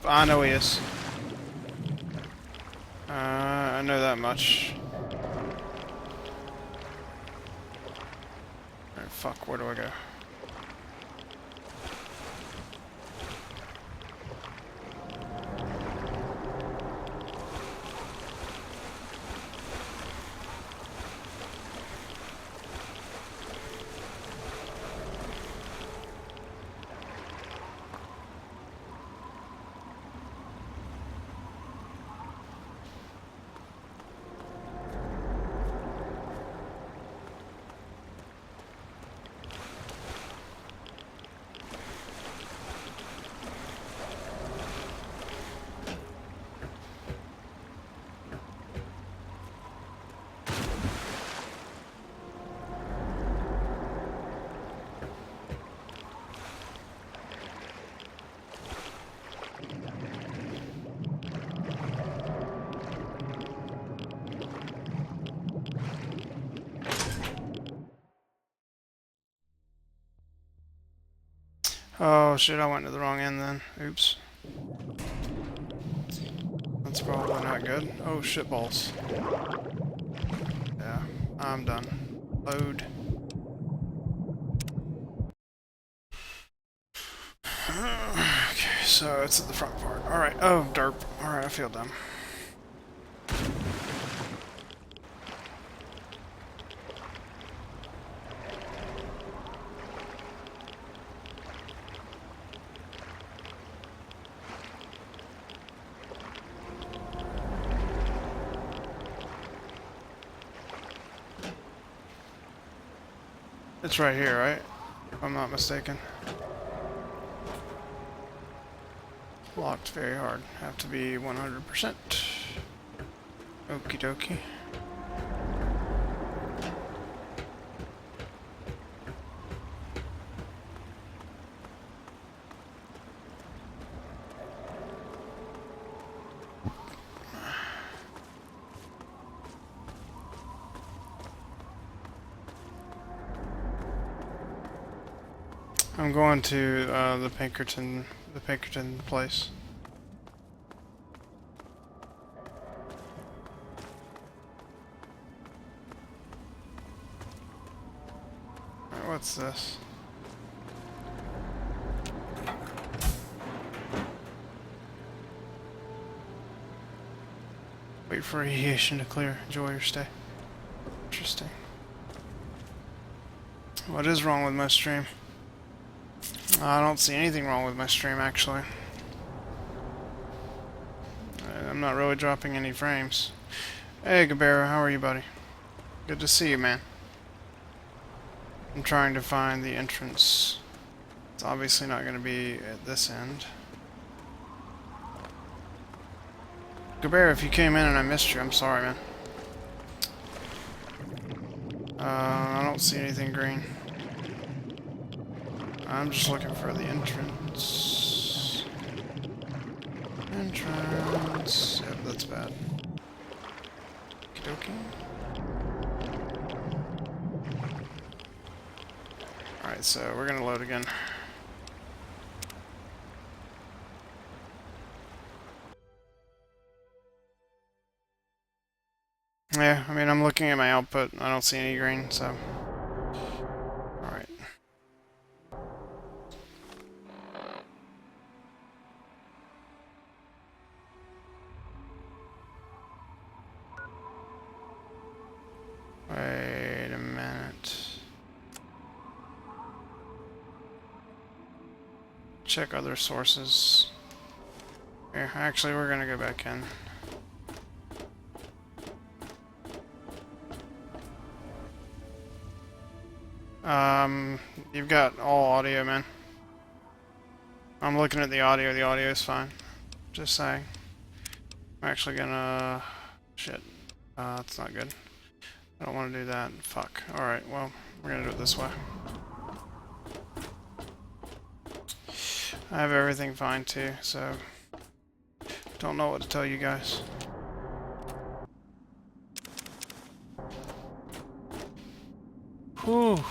I know he is. I know that much. Alright, fuck, where do I go? Oh shit, I went to the wrong end then. Oops. That's probably not good. Oh shit balls. Yeah, I'm done. Load. Okay, so it's at the front part. Alright, oh derp. Alright, I feel dumb. It's right here, right? If I'm not mistaken. Locked very hard. Have to be 100%. Okie dokie. I'm going to the Pinkerton place. Alright, what's this? Wait for radiation to clear. Enjoy your stay. Interesting. What is wrong with my stream? I don't see anything wrong with my stream, actually. I'm not really dropping any frames. Hey, Gabera, how are you, buddy? Good to see you, man. I'm trying to find the entrance. It's obviously not going to be at this end. Gabera, if you came in and I missed you, I'm sorry, man. I don't see anything green. I'm just looking for the entrance. Entrance. Yep, that's bad. Okey-dokey. Alright, so we're gonna load again. Yeah, I mean, I'm looking at my output. I don't see any green, so... Alright. Wait a minute. Check other sources. Here, actually, we're gonna go back in. You've got all audio, man. I'm looking at the audio is fine. Just saying. I'm actually gonna... Shit. That's not good. I don't want to do that. Fuck. Alright, well, we're gonna do it this way. I have everything fine too, so... Don't know what to tell you guys. Whew.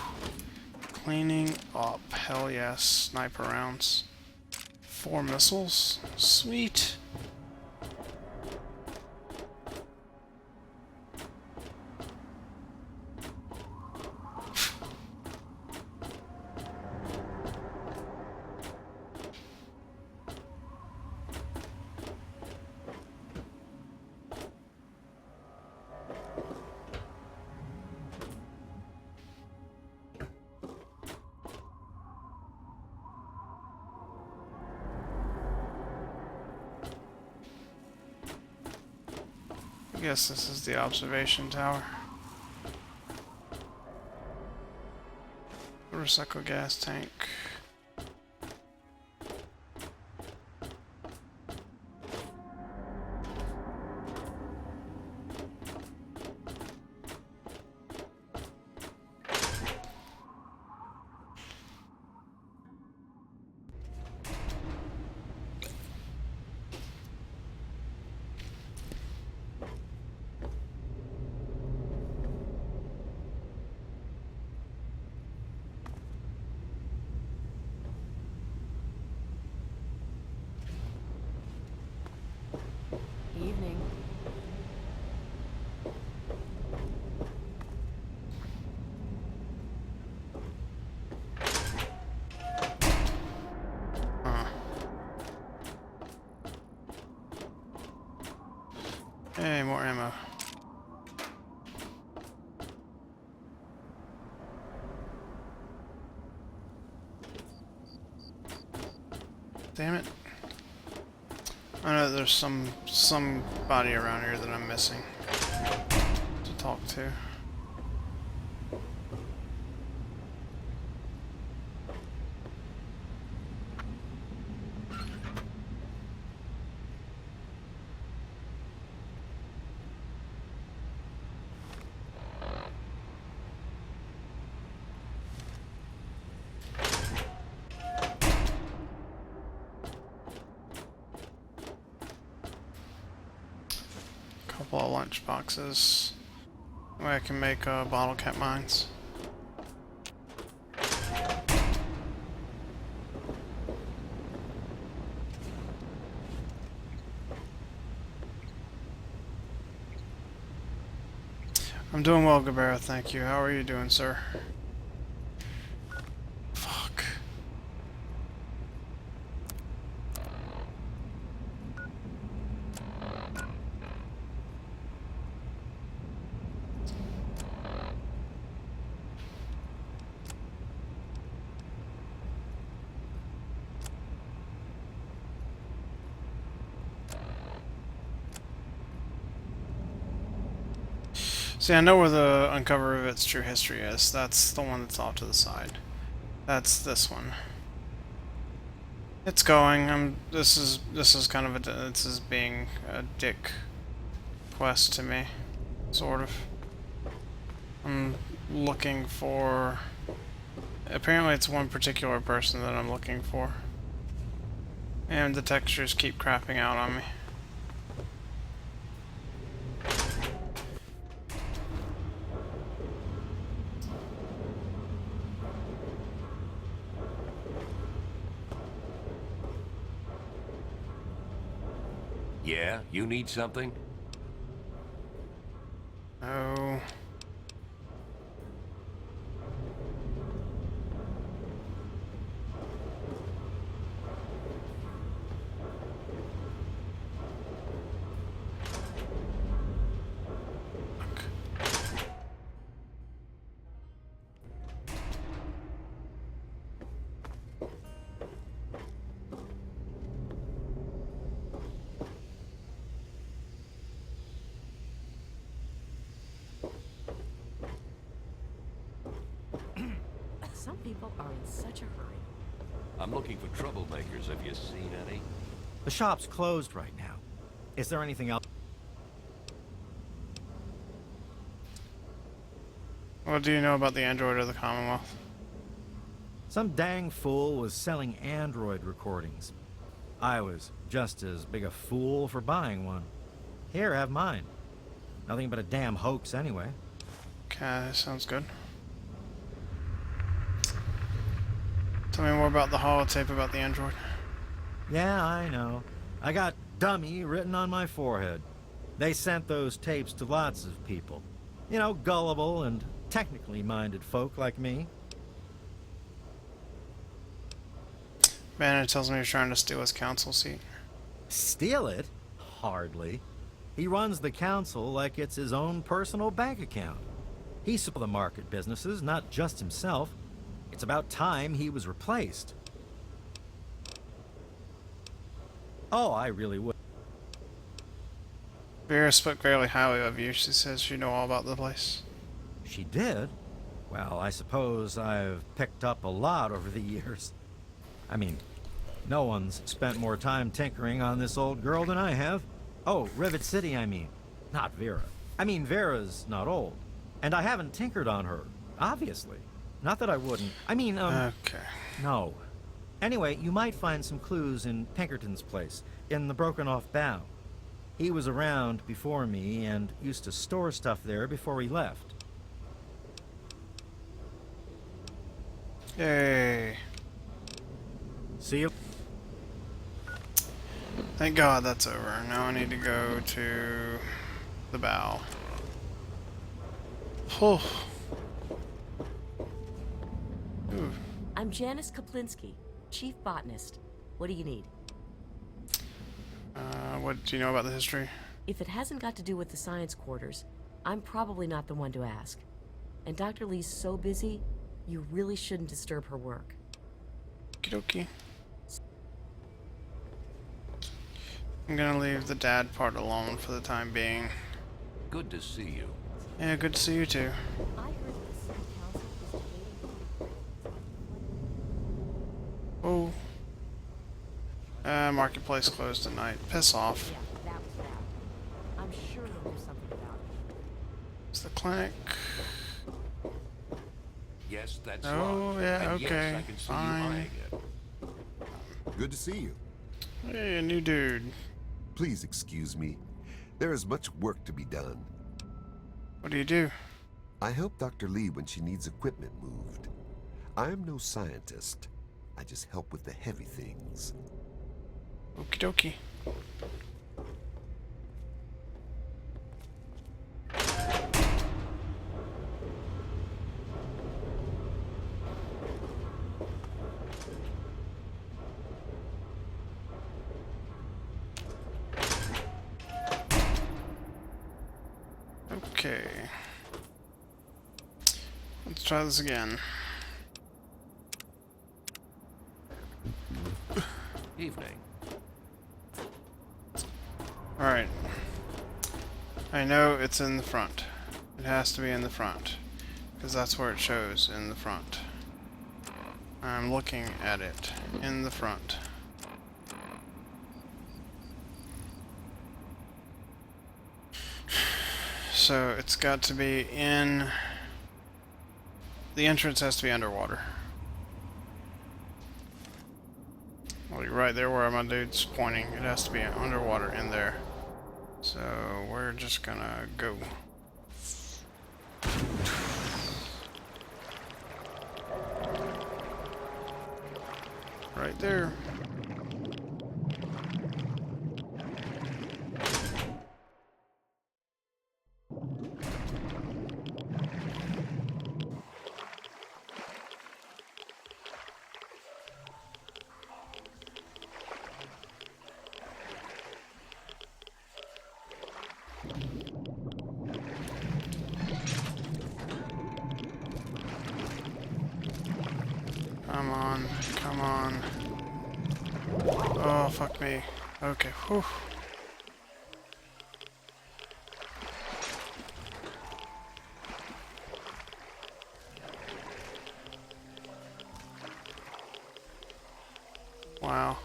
Cleaning up. Hell yes. Sniper rounds. 4 missiles. Sweet. I guess this is the observation tower. Recycle gas tank. Evening. Hey, more ammo. Damn it. I know there's somebody around here that I'm missing to talk to. Couple of lunch boxes. That way I can make bottle cap mines. I'm doing well, Gabera, thank you. How are you doing, sir? Fuck. See, I know where the Uncover of its true history is. That's the one that's off to the side. That's this one. It's going. This is kind of this is being a dick quest to me, sort of. I'm looking for. Apparently, it's one particular person that I'm looking for, and the textures keep crapping out on me. Yeah, you need something? Oh. Some people are in such a hurry. I'm looking for troublemakers. Have you seen any? The shop's closed right now. Is there anything else? What do you know about the Android of the Commonwealth? Some dang fool was selling Android recordings. I was just as big a fool for buying one. Here, have mine. Nothing but a damn hoax anyway. Okay, sounds good. Tell me more about the holotape about the Android. Yeah, I know. I got dummy written on my forehead. They sent those tapes to lots of people. You know, gullible and technically minded folk like me. Bannon tells me he's trying to steal his council seat. Steal it? Hardly. He runs the council like it's his own personal bank account. He supports the market businesses, not just himself. It's about time he was replaced. Oh, I really would. Vera spoke fairly highly of you. She says you know all about the place. She did? Well, I suppose I've picked up a lot over the years. I mean, no one's spent more time tinkering on this old girl than I have. Oh, Rivet City, I mean. Not Vera. I mean, Vera's not old. And I haven't tinkered on her, obviously. Not that I wouldn't. I mean, Okay. No. Anyway, you might find some clues in Pinkerton's place, in the broken-off bow. He was around before me and used to store stuff there before he left. Yay. See you. Thank God that's over. Now I need to go to the bow. Whew. Ooh. I'm Janice Kaplinsky, chief botanist. What do you need? What do you know about the history? If it hasn't got to do with the science quarters, I'm probably not the one to ask. And Dr. Lee's so busy, you really shouldn't disturb her work. Okie dokie. I'm gonna leave the dad part alone for the time being. Good to see you. Yeah, good to see you too. I heard that the city council is debating. Oh. Marketplace closed at night. Piss off. Yeah, that was bad. I'm sure they'll do something about it. It's the clinic. Yes, that's Oh, right. yeah, And okay. Yes, I can see Fine. you eyeing it. Good to see you. Hey, a new dude. Please excuse me. There is much work to be done. What do you do? I help Dr. Lee when she needs equipment moved. I am no scientist. I just help with the heavy things. Okie dokie. Okay. Let's try this again. Evening. Alright. I know it's in the front. I It has to be in the front, because that's where it shows, in the front. I'm looking at it, in the front. So it's got to be in... The entrance has to be underwater. Well, you're right there where my dude's pointing. It has to be underwater in there. So we're just gonna go. Right there. Come on, come on. Oh, fuck me. Okay, whew. Wow.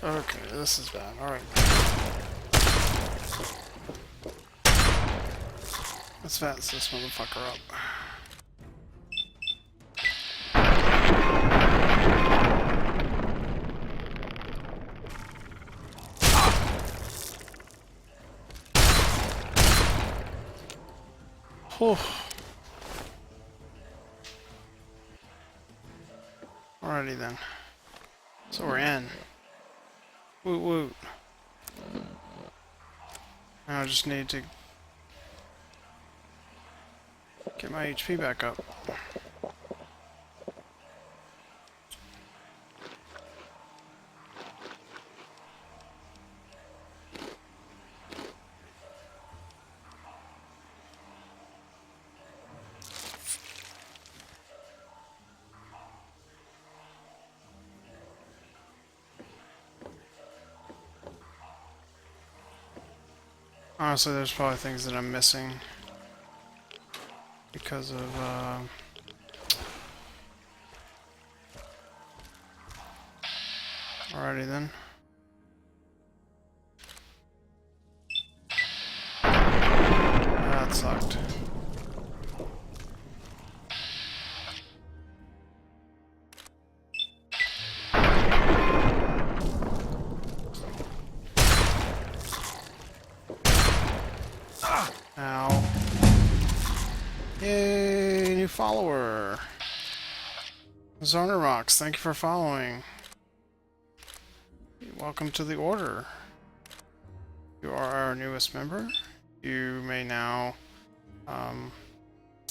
Okay, this is bad. Alright. Let's fast this motherfucker up. Whew. Alrighty then. So we're in. Woot woot. Now I just need to get my HP back up. Honestly, there's probably things that I'm missing because of, alrighty then. That sucked. Ow. Yay, new follower. Zarnarox, thank you for following. Welcome to the order. You are our newest member. You may now,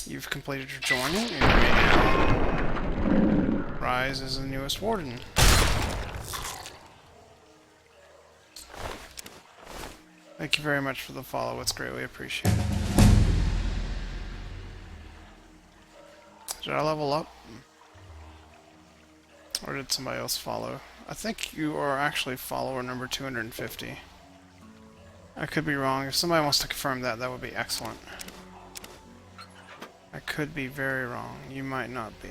you've completed your joining, and you may now rise as the newest warden. Thank you very much for the follow, it's greatly appreciated. Did I level up? Or did somebody else follow? I think you are actually follower number 250. I could be wrong. If somebody wants to confirm that, that would be excellent. I could be very wrong. You might not be.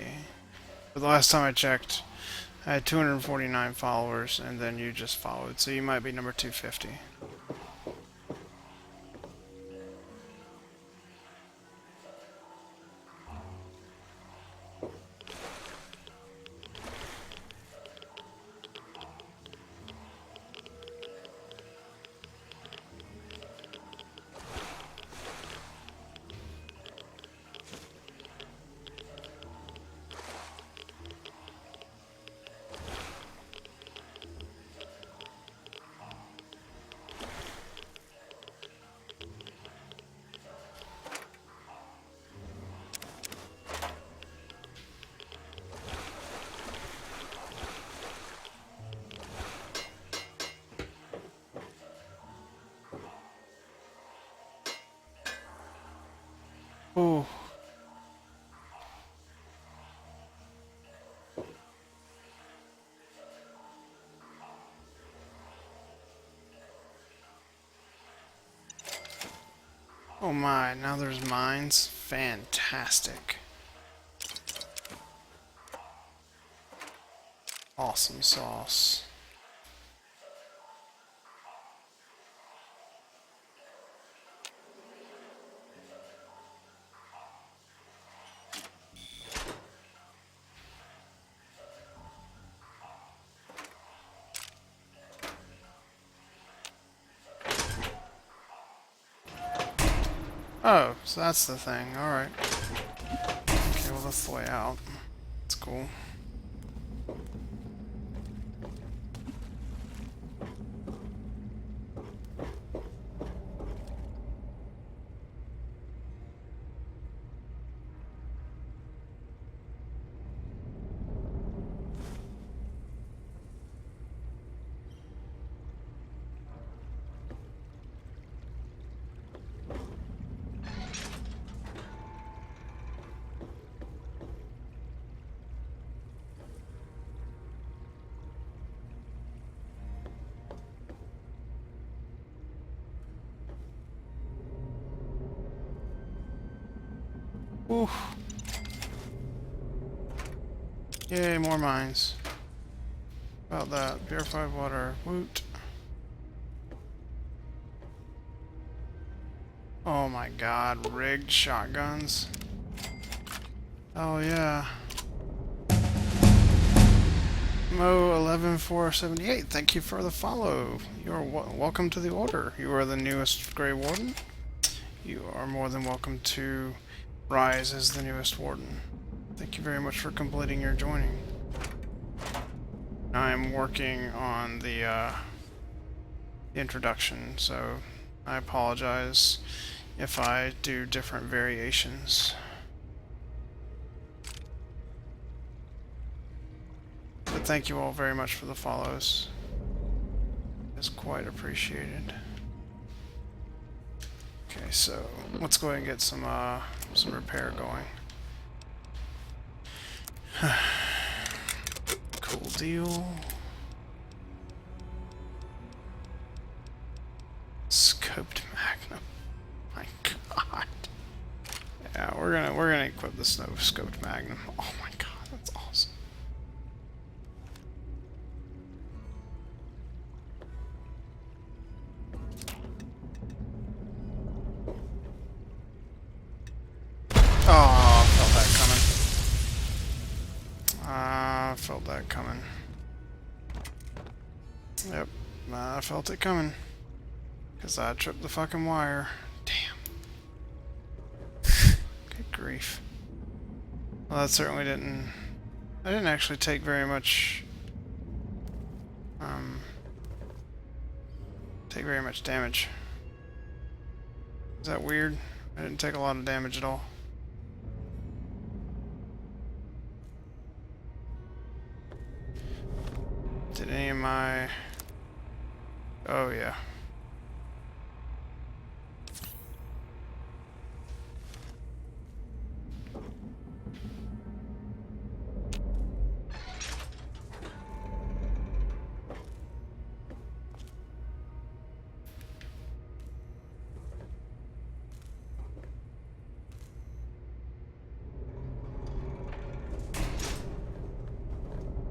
But the last time I checked, I had 249 followers, and then you just followed. So you might be number 250. Ooh. Oh my, now there's mines. Fantastic. Awesome sauce. Oh, so that's the thing. Alright. Okay, well that's the way out. That's cool. Oof. Yay, more mines. About that. Purified water. Woot. Oh my god, rigged shotguns. Oh yeah. Mo11478, thank you for the follow. You are welcome to the order. You are the newest Grey Warden. You are more than welcome to rise as the newest Warden. Thank you very much for completing your joining. I'm working on the introduction, so I apologize if I do different variations. But thank you all very much for the follows. It's quite appreciated. Okay, so let's go ahead and get some repair going. Cool deal. Scoped Magnum. My God. Yeah, we're gonna equip the scoped Magnum. Oh my God, that's awesome. Oh, I felt that coming. I felt that coming. Yep, I felt it coming. Because I tripped the fucking wire. Damn. Good grief. Well, that certainly didn't... I didn't actually take very much... damage. Is that weird? I didn't take a lot of damage at all. Did any of my... Oh, yeah.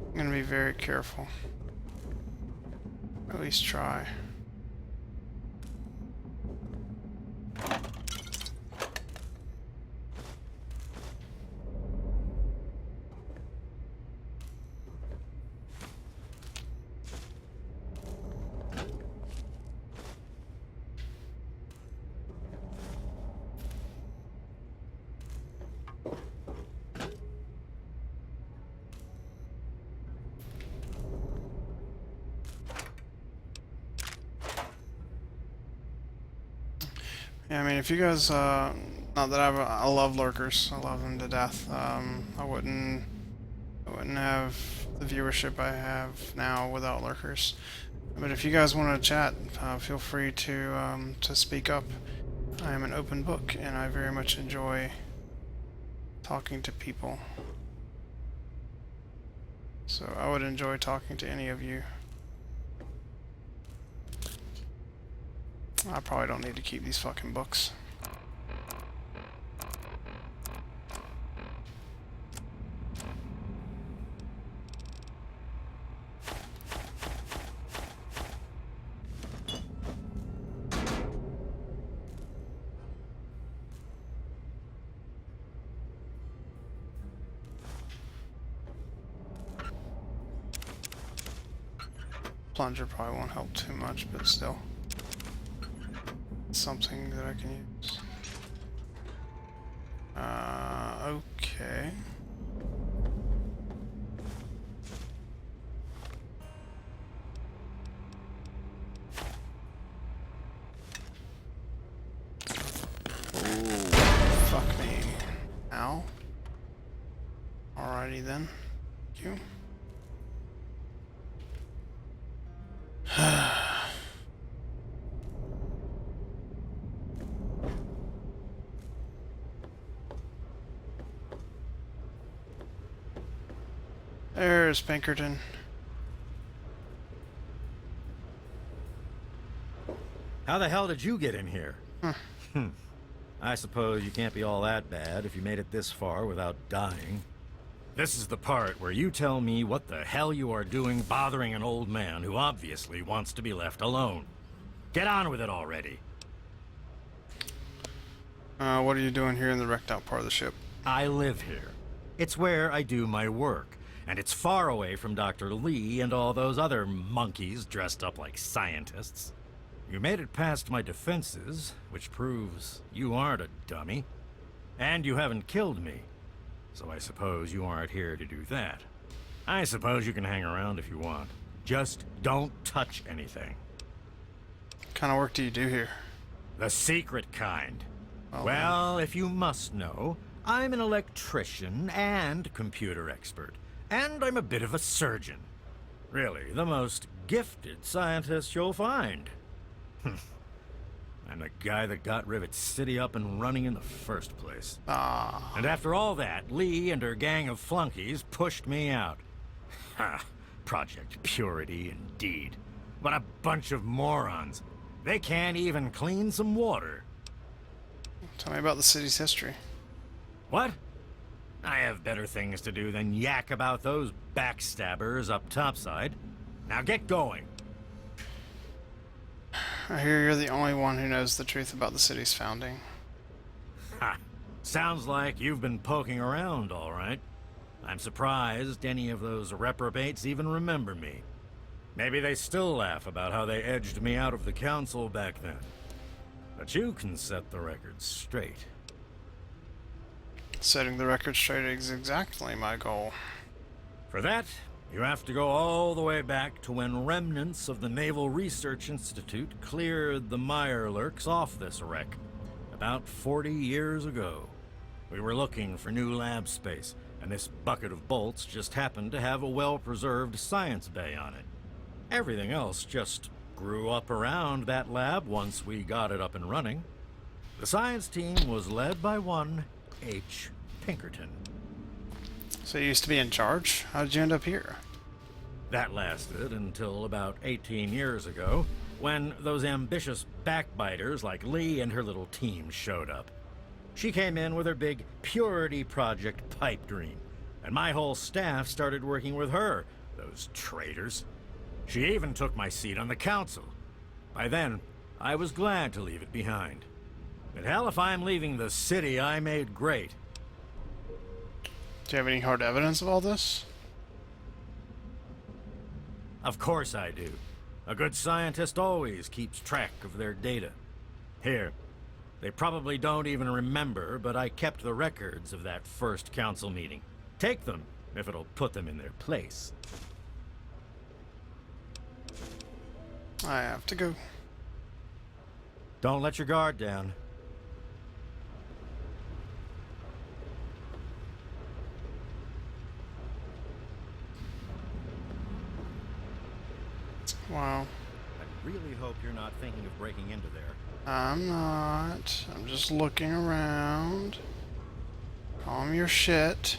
I'm gonna be very careful. At least try. Yeah, I mean, if you guys, not that I love lurkers, I love them to death. I wouldn't have the viewership I have now without lurkers. But if you guys want to chat, feel free to speak up. I am an open book, and I very much enjoy talking to people. So I would enjoy talking to any of you. I probably don't need to keep these fucking books. Plunger probably won't help too much, but still. Something that I can use. Okay. Oh, fuck me. Ow. Alrighty then. Thank you. There's Pinkerton. How the hell did you get in here? I suppose you can't be all that bad if you made it this far without dying. This is the part where you tell me what the hell you are doing bothering an old man who obviously wants to be left alone. Get on with it already. What are you doing here in the wrecked out part of the ship? I live here. It's where I do my work. And it's far away from Dr. Lee and all those other monkeys dressed up like scientists. You made it past my defenses, which proves you aren't a dummy. And you haven't killed me. So I suppose you aren't here to do that. I suppose you can hang around if you want. Just don't touch anything. What kind of work do you do here? The secret kind. Oh, well, if you must know, I'm an electrician and computer expert. And I'm a bit of a surgeon. Really, the most gifted scientist you'll find. I'm the guy that got Rivet City up and running in the first place. Ah. And after all that, Lee and her gang of flunkies pushed me out. Ha! Project Purity, indeed. What a bunch of morons. They can't even clean some water. Tell me about the city's history. What? I have better things to do than yak about those backstabbers up topside. Now get going. I hear you're the only one who knows the truth about the city's founding. Ha! Sounds like you've been poking around, all right. I'm surprised any of those reprobates even remember me. Maybe they still laugh about how they edged me out of the council back then. But you can set the record straight. Setting the record straight is exactly my goal. For that, you have to go all the way back to when remnants of the Naval Research Institute cleared the Mirelurks off this wreck, about 40 years ago. We were looking for new lab space, and this bucket of bolts just happened to have a well-preserved science bay on it. Everything else just grew up around that lab once we got it up and running. The science team was led by one H. Pinkerton. So you used to be in charge? How did you end up here? That lasted until about 18 years ago, when those ambitious backbiters like Lee and her little team showed up. She came in with her big Purity Project pipe dream, and my whole staff started working with her, those traitors. She even took my seat on the council. By then, I was glad to leave it behind. But hell, if I'm leaving the city I made great. Do you have any hard evidence of all this? Of course I do. A good scientist always keeps track of their data. Here, they probably don't even remember, but I kept the records of that first council meeting. Take them, if it'll put them in their place. I have to go. Don't let your guard down. Wow. I really hope you're not thinking of breaking into there. I'm not. I'm just looking around. Calm your shit.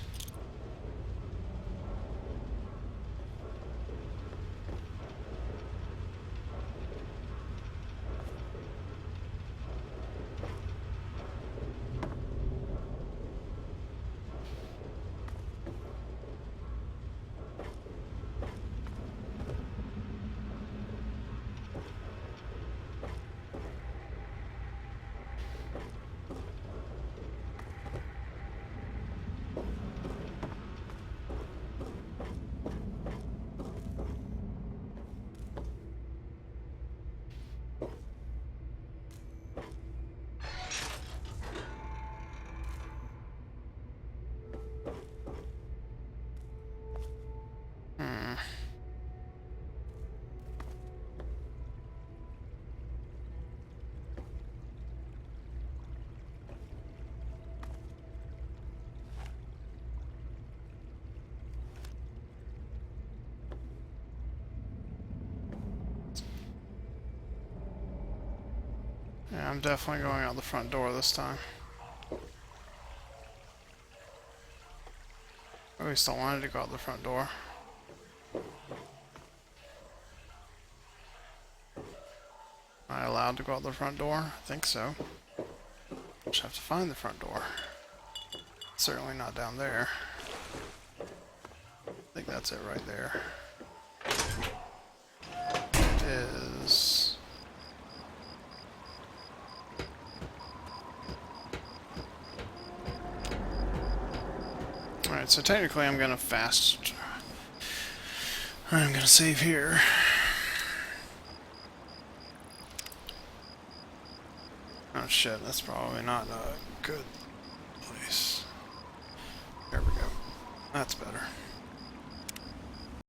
Yeah, I'm definitely going out the front door this time. At least I wanted to go out the front door. Am I allowed to go out the front door? I think so. Just have to find the front door. Certainly not down there. I think that's it right there. It is. Alright, so technically I'm gonna I'm gonna save here. Oh shit, that's probably not a good place. There we go. That's better.